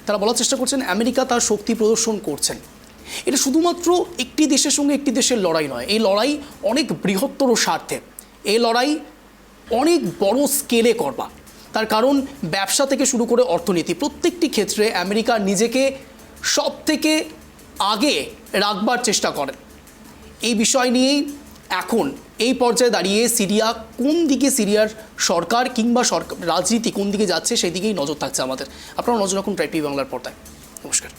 তারা বলার চেষ্টা করছেন আমেরিকা তার শক্তি প্রদর্শন করছেন। এটা শুধুমাত্র একটি দেশের সঙ্গে একটি দেশের লড়াই নয়, এই লড়াই অনেক বৃহত্তর স্বার্থে, এই লড়াই অনেক বড় স্কেলে করবা। তার কারণ ব্যবসা থেকে শুরু করে অর্থনীতি, প্রত্যেকটি ক্ষেত্রে আমেরিকা নিজেকে সব থেকে আগে রাখবার চেষ্টা করেন। এই বিষয় নিয়েই এখন এই পর্যায়ে দাঁড়িয়ে সিরিয়া কোন দিকে, সিরিয়ার সরকার কিংবা রাজনীতি কোন দিকে যাচ্ছে সেই দিকেই নজর থাকছে আমাদের। আপনারা নজর রাখুন রাইট টিভি বাংলার পর্দায়। নমস্কার।